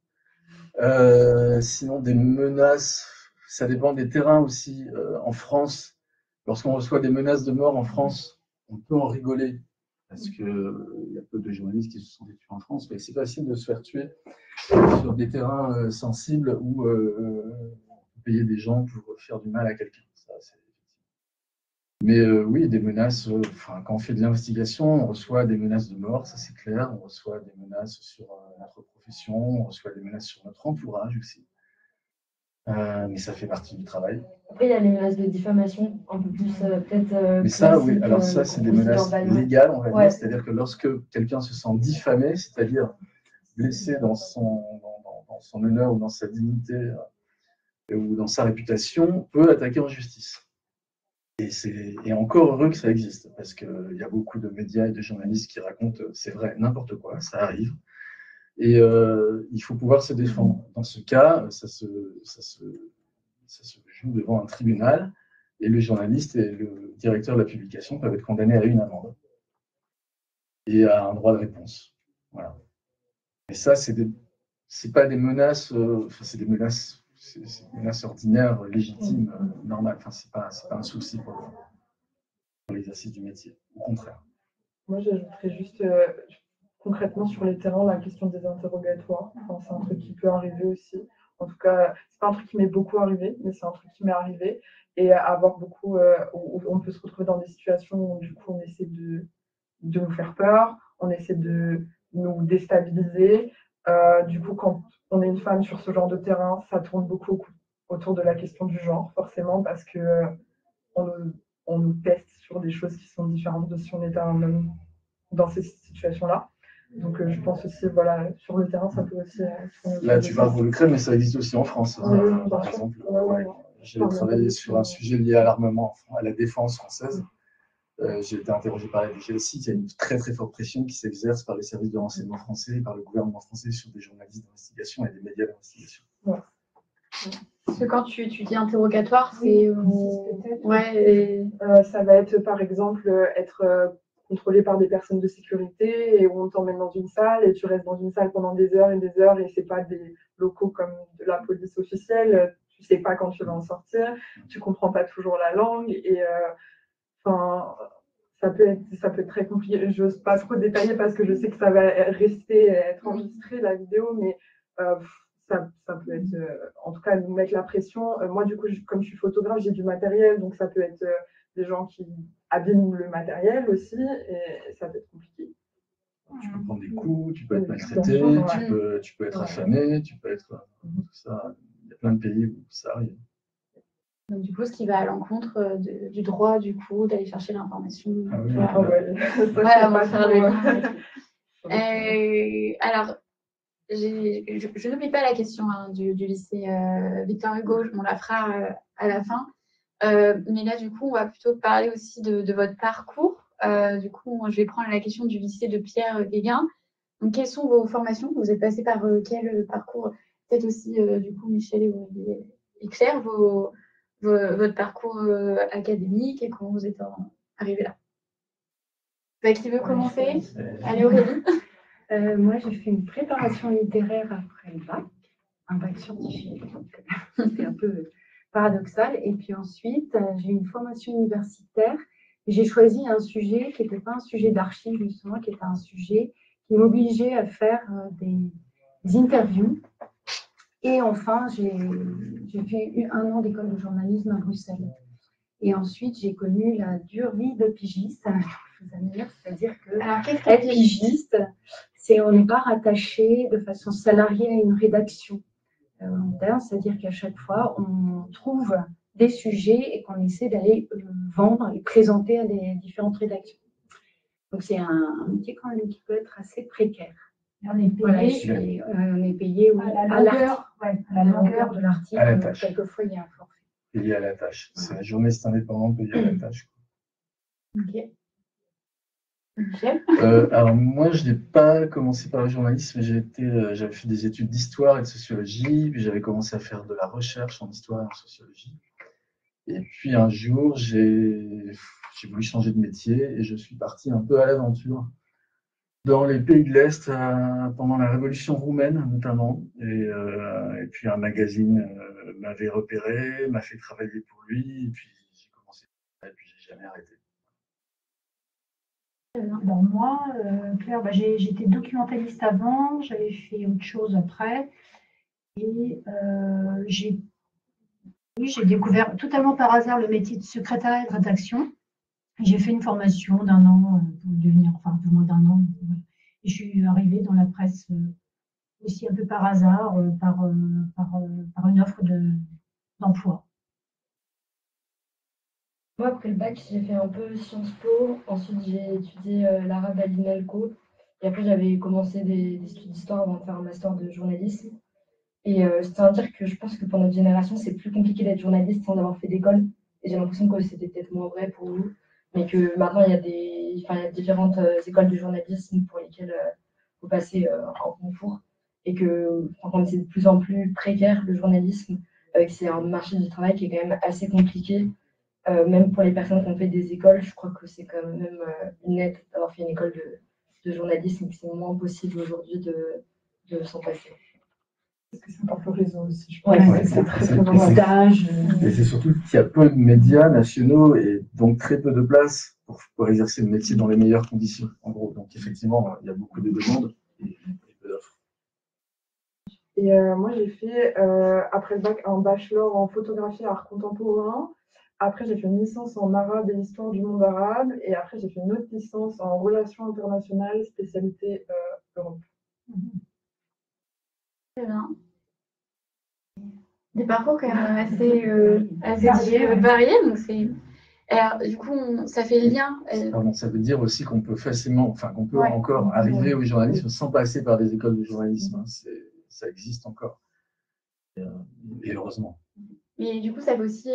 Sinon, des menaces, ça dépend des terrains aussi. En France, lorsqu'on reçoit des menaces de mort en France, on peut en rigoler, parce qu'il y a peu de journalistes qui se sont tués en France, mais c'est facile de se faire tuer sur des terrains sensibles où payer des gens pour faire du mal à quelqu'un. Mais oui, des menaces, quand on fait de l'investigation, on reçoit des menaces de mort, ça c'est clair, on reçoit des menaces sur notre profession, on reçoit des menaces sur notre entourage aussi. Mais ça fait partie du travail. Après, il y a les menaces de diffamation, un peu plus peut-être. Mais ça, oui, alors ça, c'est des menaces légales, on va dire. C'est-à-dire que lorsque quelqu'un se sent diffamé, c'est-à-dire blessé dans son honneur ou dans sa dignité ou dans sa réputation, peut attaquer en justice. Et encore heureux que ça existe, parce qu'il y a beaucoup de médias et de journalistes qui racontent, c'est vrai, n'importe quoi, ça arrive. Et il faut pouvoir se défendre. Dans ce cas, ça se joue devant un tribunal, et le journaliste et le directeur de la publication peuvent être condamnés à une amende et à un droit de réponse. Voilà. Et ça, c'est pas des menaces, c'est des menaces ordinaires, légitimes, normales. Enfin, c'est pas un souci pour l'exercice du métier. Au contraire. Moi, j'ajouterais juste concrètement sur les terrains la question des interrogatoires. C'est un truc qui peut arriver aussi. En tout cas, c'est pas un truc qui m'est beaucoup arrivé, mais c'est un truc qui m'est arrivé. Et avoir beaucoup, où on peut se retrouver dans des situations où du coup on essaie de nous faire peur, on essaie de nous déstabiliser. Du coup, quand on est une femme sur ce genre de terrain, ça tourne beaucoup autour de la question du genre, forcément, parce que on nous teste sur des choses qui sont différentes de si on était un homme dans ces situations-là. Donc, je pense aussi, sur le terrain, ça peut aussi... Là, tu parles pour l'Ukraine, mais ça existe aussi en France. Par exemple, j'ai travaillé sur un sujet lié à l'armement, à la défense française. J'ai été interrogé par la DGSI. Il y a une très très forte pression qui s'exerce par les services de renseignement français, par le gouvernement français sur des journalistes d'investigation et des médias d'investigation. Ouais. Parce que quand tu dis interrogatoire, c'est... ça va être par exemple être contrôlé par des personnes de sécurité et où on t'emmène dans une salle et tu restes dans une salle pendant des heures et c'est pas des locaux comme de la police officielle. Tu sais pas quand tu vas en sortir, tu comprends pas toujours la langue et ça peut être très compliqué. Je n'ose pas trop détailler parce que je sais que ça va rester, être enregistré, la vidéo, mais ça peut être, en tout cas, nous mettre la pression. Moi, du coup, comme je suis photographe, j'ai du matériel, donc ça peut être des gens qui abîment le matériel aussi, et ça peut être compliqué. Tu peux prendre des coups, tu peux être maltraité, tu peux être affamé, tu peux être... Tout ça. Il y a plein de pays où ça arrive. Donc, du coup, ce qui va à l'encontre du droit, du coup, d'aller chercher l'information. Ah oui, on va faire le lien. Alors, je n'oublie pas la question du lycée Victor Hugo, on la fera à la fin. Mais là, du coup, on va plutôt parler aussi de votre parcours. Du coup, je vais prendre la question du lycée de Pierre Guéguin. Donc, quelles sont vos formations? Vous êtes passé par quel parcours? Peut-être aussi, du coup, Michel et Claire, votre parcours académique et comment vous êtes arrivé là. Qui veut commencer? Allez, Aurélie. Moi, j'ai fait une préparation littéraire après le bac, un bac scientifique, donc c'était un peu paradoxal. Et puis ensuite, j'ai eu une formation universitaire et j'ai choisi un sujet qui n'était pas un sujet d'archives, justement, qui était un sujet qui m'obligeait à faire des interviews. Et enfin, j'ai fait 1 an d'école de journalisme à Bruxelles. Et ensuite, j'ai connu la dure vie de pigiste. C'est-à-dire que être pigiste, on n'est pas rattaché de façon salariée à une rédaction interne, c'est-à-dire qu'à chaque fois, on trouve des sujets et qu'on essaie d'aller vendre et présenter à des différentes rédactions. Donc, c'est un métier quand même qui peut être assez précaire. On est payé, on est payé à la longueur de l'article. Quelquefois, il y a un forfait. Payé à la tâche. C'est la journaliste indépendante payée à la tâche. Ok. Alors moi, je n'ai pas commencé par le journalisme, j'avais fait des études d'histoire et de sociologie, puis j'avais commencé à faire de la recherche en histoire et en sociologie. Et puis un jour, j'ai voulu changer de métier et je suis parti un peu à l'aventure dans les pays de l'Est pendant la Révolution roumaine notamment. Et puis un magazine m'avait repéré, m'a fait travailler pour lui, et puis j'ai commencé et puis j'ai jamais arrêté. Alors moi, Claire, j'étais documentaliste avant, j'avais fait autre chose après. Et j'ai découvert totalement par hasard le métier de secrétariat de rédaction. J'ai fait une formation d'1 an pour devenir, enfin un peu moins d'1 an. Et je suis arrivée dans la presse aussi un peu par hasard, par une offre d'emploi. Moi, après le bac, j'ai fait un peu Sciences Po. Ensuite, j'ai étudié l'arabe à l'INALCO. Et après, j'avais commencé des études d'histoire avant de faire un master de journalisme. Et je tiens à dire que je pense que pour notre génération, c'est plus compliqué d'être journaliste sans avoir fait d'école. Et j'ai l'impression que c'était peut-être moins vrai pour vous. Mais que maintenant, il y a différentes écoles de journalisme pour lesquelles il faut passer un concours. Et que c'est de plus en plus précaire, le journalisme. Que c'est un marché du travail qui est quand même assez compliqué. Même pour les personnes qui ont fait des écoles, je crois que c'est quand même une aide d'avoir fait une école de journalisme. C'est moins possible aujourd'hui de s'en passer. Parce que ça porte le réseau aussi, je pense. Ouais, c'est très important. Et c'est surtout qu'il y a peu de médias nationaux et donc très peu de place pour exercer le métier dans les meilleures conditions, en gros. Donc effectivement, il y a beaucoup de demandes et peu d'offres. Et moi, j'ai fait, après le bac, un bachelor en photographie et art contemporain. Après, j'ai fait une licence en arabe et histoire du monde arabe. Et après, j'ai fait une autre licence en relations internationales, spécialité Europe. Très bien. Des parcours quand même assez variés. Donc alors, du coup, ça fait lien. Pardon, ça veut dire aussi qu'on peut facilement, qu'on peut encore arriver au journalisme sans passer par des écoles de journalisme. Ça existe encore. Et heureusement. Mais du coup, ça fait aussi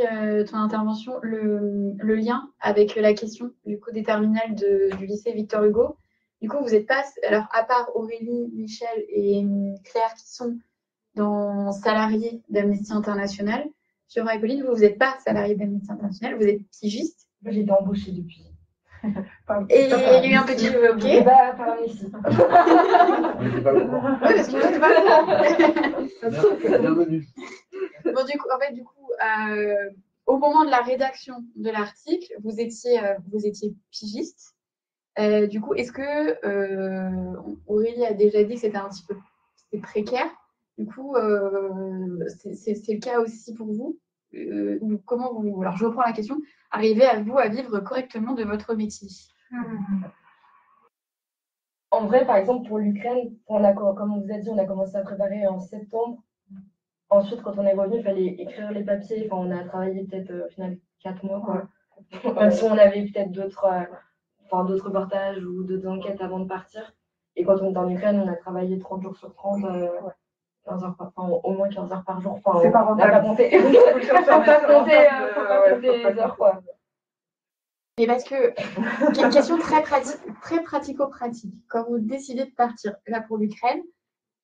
ton intervention, le lien avec la question du coup des terminales du lycée Victor Hugo. Du coup, vous n'êtes pas, alors à part Aurélie, Michel et Claire qui sont dans salariés d'Amnesty International, sur Apolline, vous n'êtes pas salarié d'Amnesty International, vous êtes pigiste. Moi, j'ai été embauchée depuis. Et il y a eu un petit ok. Par ici. On n'était pas au courant. Oui, parce que moi, c'est pas Bienvenue. Bon, du coup, au moment de la rédaction de l'article, vous étiez pigiste. Du coup, est-ce que Aurélie a déjà dit que c'était un petit peu précaire? Du coup, c'est le cas aussi pour vous? Ou comment vous, alors je reprends la question, arrivez à vivre correctement de votre métier? En vrai, par exemple, pour l'Ukraine, comme on vous a dit, on a commencé à préparer en septembre. Ensuite, quand on est revenu, il fallait écrire les papiers. Enfin, on a travaillé peut-être au final 4 mois, quoi. Même si on avait peut-être d'autres reportages ou d'autres enquêtes avant de partir. Et quand on était en Ukraine, on a travaillé 30 jours sur 30 15 heures au moins 15 heures par jour. Enfin, C'est pas on n'a pas rentable. compté. Faut Faut pas compter faut pas les heures, quoi. Mais parce que, une question très pratico-pratique. Quand vous décidez de partir, là pour l'Ukraine,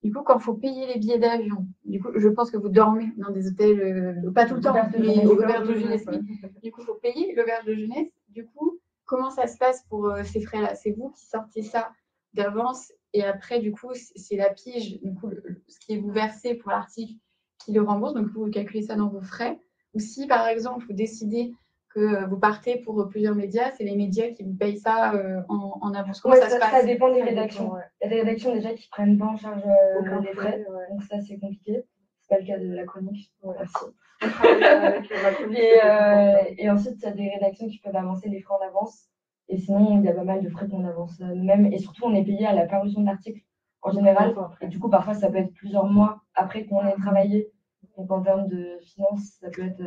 du coup, quand il faut payer les billets d'avion, du coup, je pense que vous dormez dans des hôtels, pas tout le temps, mais auberge de jeunesse. Mais du coup, il faut payer l'auberge de jeunesse. Du coup, comment ça se passe pour ces frais-là? C'est vous qui sortez ça d'avance et après, du coup, c'est la pige, du coup, ce qui est vous versé pour l'article qui le rembourse. Donc, vous calculez ça dans vos frais. Ou si, par exemple, vous décidez que vous partez pour plusieurs médias, c'est les médias qui vous payent ça en avance. Comment ça se passe? Ça dépend des Ça rédactions. dépend, ouais. Il y a des rédactions déjà qui prennent pas en charge Aucun les frais, frais, ouais. donc ça c'est compliqué. C'est pas le cas de la chronique. Ouais. Merci. On travaille avec la chronique, Et ensuite, il y a des rédactions qui peuvent avancer les frais en avance. Et sinon, il y a pas mal de frais qu'on avance nous-mêmes. Et surtout, on est payé à la parution de l'article en général. Et du coup, parfois, ça peut être plusieurs mois après qu'on ait travaillé. Donc, en termes de finances, ça peut être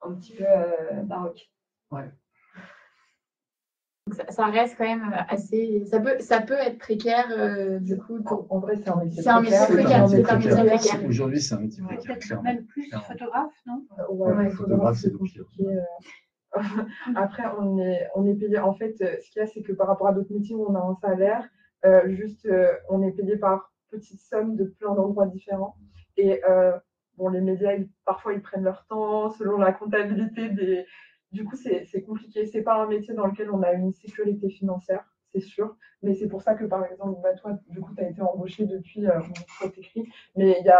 un petit peu baroque. Ouais. Donc, ça reste quand même assez. Ça peut être précaire, du coup. En vrai, c'est un métier C'est un métier précaire. C'est C'est un métier précaire. Aujourd'hui, c'est un métier Ouais, précaire, peut-être clairement. même plus Clairement. photographe, non? Ouais, photographe, c'est compliqué. compliqué. Après, on est payé. En fait, ce qu'il y a, c'est que par rapport à d'autres métiers où on a un salaire, on est payé par petites sommes de plein d'endroits différents. Et bon, les médias, parfois, ils prennent leur temps selon la comptabilité des. Du coup, c'est compliqué. C'est pas un métier dans lequel on a une sécurité financière, c'est sûr. Mais c'est pour ça que, par exemple, toi, du coup, tu as été embauché depuis, toi, t'écris. Mais il y a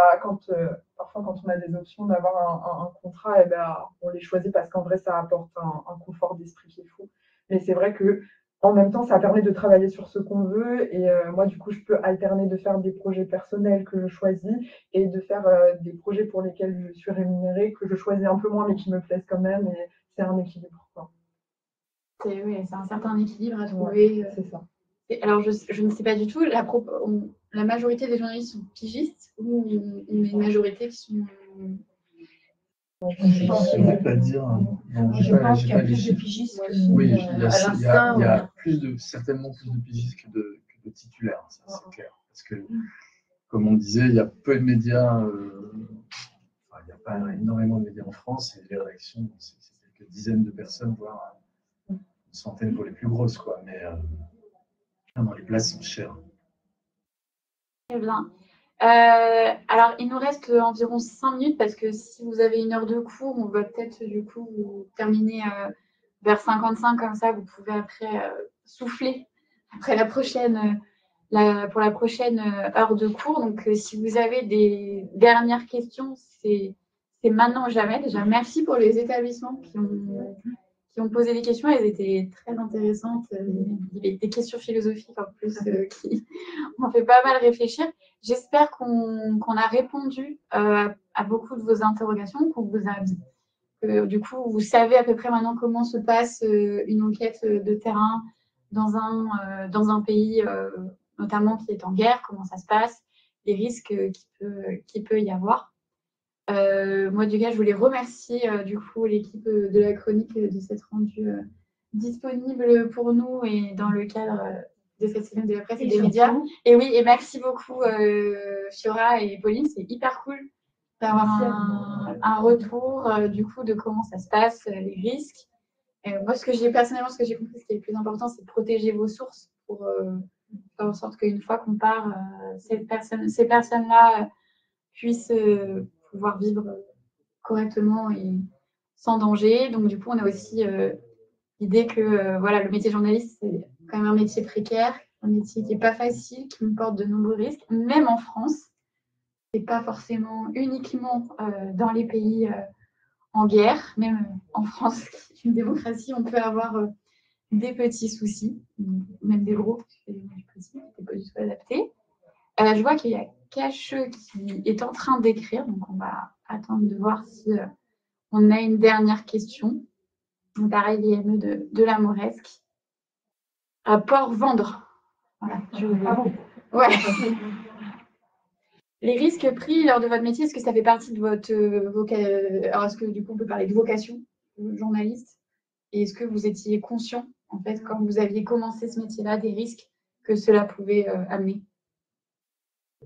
parfois, quand on a des options d'avoir un contrat, eh ben, on les choisit parce qu'en vrai, ça apporte un confort d'esprit qui est fou. Mais c'est vrai que en même temps, ça permet de travailler sur ce qu'on veut. Et moi, du coup, je peux alterner de faire des projets personnels que je choisis et de faire des projets pour lesquels je suis rémunérée, que je choisis un peu moins, mais qui me plaisent quand même. Et c'est un équilibre, quoi. C'est un certain équilibre à trouver. Ouais, c'est ça. Alors, je ne sais pas du tout, la majorité des journalistes sont pigistes ou une majorité qui sont. Je ne vais pas dire. Non, Je pense qu'il y a plus de pigistes que Oui, à il y a certainement plus de pigistes que de titulaires, ça c'est clair. Parce que, comme on disait, il y a peu de médias, il n'y a pas énormément de médias en France, et les rédactions, c'est quelques dizaines de personnes, voire une centaine pour les plus grosses, quoi. Mais les places sont chères. Très bien. Alors, il nous reste environ 5 minutes parce que si vous avez 1 heure de cours, on va peut-être du coup vous terminer vers 55, comme ça vous pouvez après souffler après pour la prochaine heure de cours. Donc, si vous avez des dernières questions, c'est maintenant ou jamais. Déjà, merci pour les établissements qui ont posé des questions. Elles étaient très intéressantes. Il y avait des questions philosophiques en plus qui m'ont fait pas mal réfléchir. J'espère qu'on a répondu à beaucoup de vos interrogations, qu'on vous a dit. Du coup, vous savez à peu près maintenant comment se passe une enquête de terrain dans un pays, notamment qui est en guerre, comment ça se passe, les risques qu'il peut y avoir. Moi, du coup, je voulais remercier du coup l'équipe de la chronique de s'être rendue disponible pour nous et dans le cadre de cette semaine de la presse et des médias. Et oui, et merci beaucoup Fiora et Pauline, c'est hyper cool d'avoir un retour du coup de comment ça se passe, les risques. Moi, personnellement, ce que j'ai compris, ce qui est le plus important, c'est de protéger vos sources pour faire en sorte qu'une fois qu'on part, ces personnes-là puissent pouvoir vivre correctement et sans danger. Donc, du coup, on a aussi l'idée que voilà, le métier de journaliste, c'est quand même un métier précaire, un métier qui n'est pas facile, qui comporte de nombreux risques, même en France. Ce n'est pas forcément uniquement dans les pays en guerre, même en France, qui est une démocratie, on peut avoir des petits soucis, même des gros, des petits, qui n'étaient pas du tout adaptés. Je vois qu'il y a Cacheux qui est en train d'écrire, donc on va attendre de voir si on a une dernière question. Donc, pareil, l'IME de la Mauresque. À Port-Vendre. Voilà, ouais. Les risques pris lors de votre métier, est-ce que ça fait partie de votre alors, est-ce que du coup on peut parler de vocation de journaliste? Et est-ce que vous étiez conscient, en fait, quand vous aviez commencé ce métier-là, des risques que cela pouvait amener?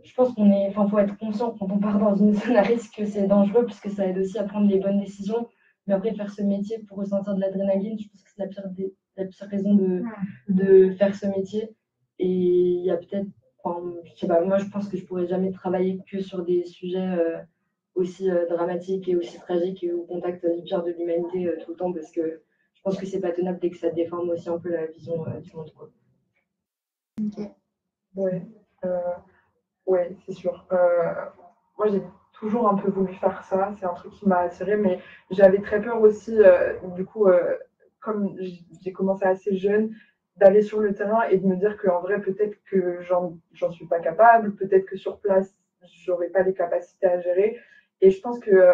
je pense faut être conscient quand on part dans une zone à risque que c'est dangereux, parce que ça aide aussi à prendre les bonnes décisions. Mais après, faire ce métier pour ressentir de l'adrénaline, je pense que c'est la pire raison de faire ce métier. Et il y a peut-être, je sais pas, moi je pense que je pourrais jamais travailler que sur des sujets aussi dramatiques et aussi tragiques et au contact du pire de l'humanité tout le temps, parce que je pense que c'est pas tenable dès que ça déforme aussi un peu la vision du monde, quoi. Ok. Ouais, ouais, c'est sûr. Moi, j'ai toujours un peu voulu faire ça. C'est un truc qui m'a attirée, mais j'avais très peur aussi, du coup, comme j'ai commencé assez jeune, d'aller sur le terrain et de me dire qu'en vrai, peut-être que j'en suis pas capable, peut-être que sur place, j'aurais pas les capacités à gérer. Et je pense que,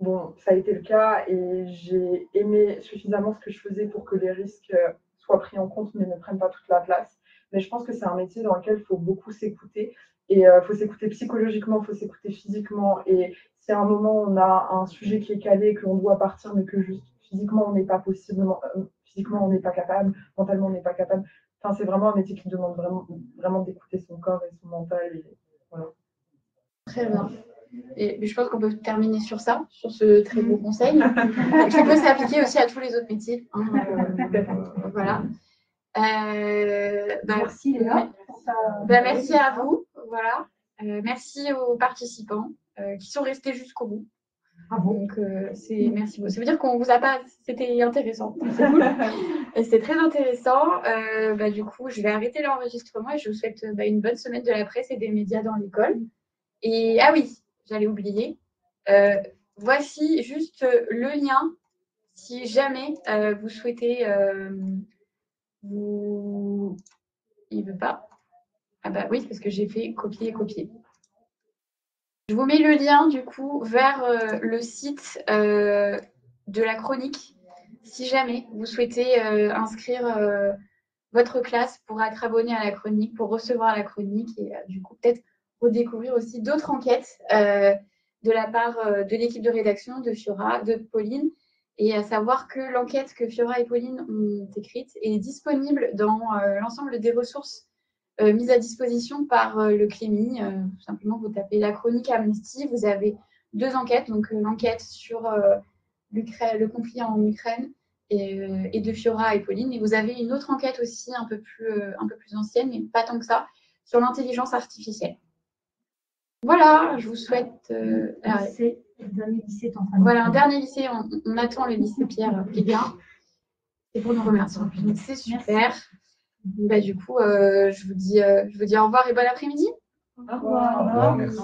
bon, ça a été le cas et j'ai aimé suffisamment ce que je faisais pour que les risques soient pris en compte, mais ne prennent pas toute la place. Mais je pense que c'est un métier dans lequel il faut beaucoup s'écouter. Et il faut s'écouter psychologiquement, il faut s'écouter physiquement. Et si à un moment on a un sujet qui est calé, que l'on doit partir, mais que juste physiquement on n'est pas possible, physiquement on n'est pas capable, mentalement on n'est pas capable. Enfin, c'est vraiment un métier qui demande vraiment, vraiment d'écouter son corps et son mental. Et voilà. Très bien. Et je pense qu'on peut terminer sur ça, sur ce très beau conseil, qui peut s'appliquer aussi à tous les autres métiers. Voilà. Merci Léa. Merci à vous. Voilà. Merci aux participants qui sont restés jusqu'au bout. Bravo. Donc, merci beaucoup. Ça veut dire qu'on vous a pas. C'était intéressant. C'est cool. C'était très intéressant. Du coup, je vais arrêter l'enregistrement et je vous souhaite une bonne semaine de la presse et des médias dans l'école. Et ah oui, j'allais oublier. Voici juste le lien si jamais vous souhaitez. Il veut pas. Ah bah oui, parce que j'ai fait copier et copier. Je vous mets le lien du coup vers le site de la chronique si jamais vous souhaitez inscrire votre classe pour être abonné à la chronique, pour recevoir la chronique et du coup peut-être redécouvrir aussi d'autres enquêtes de la part de l'équipe de rédaction de Fiora, de Pauline. Et à savoir que l'enquête que Fiora et Pauline ont écrite est disponible dans l'ensemble des ressources mises à disposition par le CLEMI. Tout simplement, vous tapez la chronique Amnesty. Vous avez 2 enquêtes, donc l'enquête sur le conflit en Ukraine et de Fiora et Pauline. Et vous avez une autre enquête aussi un peu plus ancienne, mais pas tant que ça, sur l'intelligence artificielle. Voilà, je vous souhaite... Le dernier lycée est en train. Voilà, un dernier lycée. On attend le lycée Pierre Guéguin. Et pour nous remercier. Donc, c'est super. Du coup, je vous dis au revoir et bon après-midi. Au revoir. Au revoir, merci.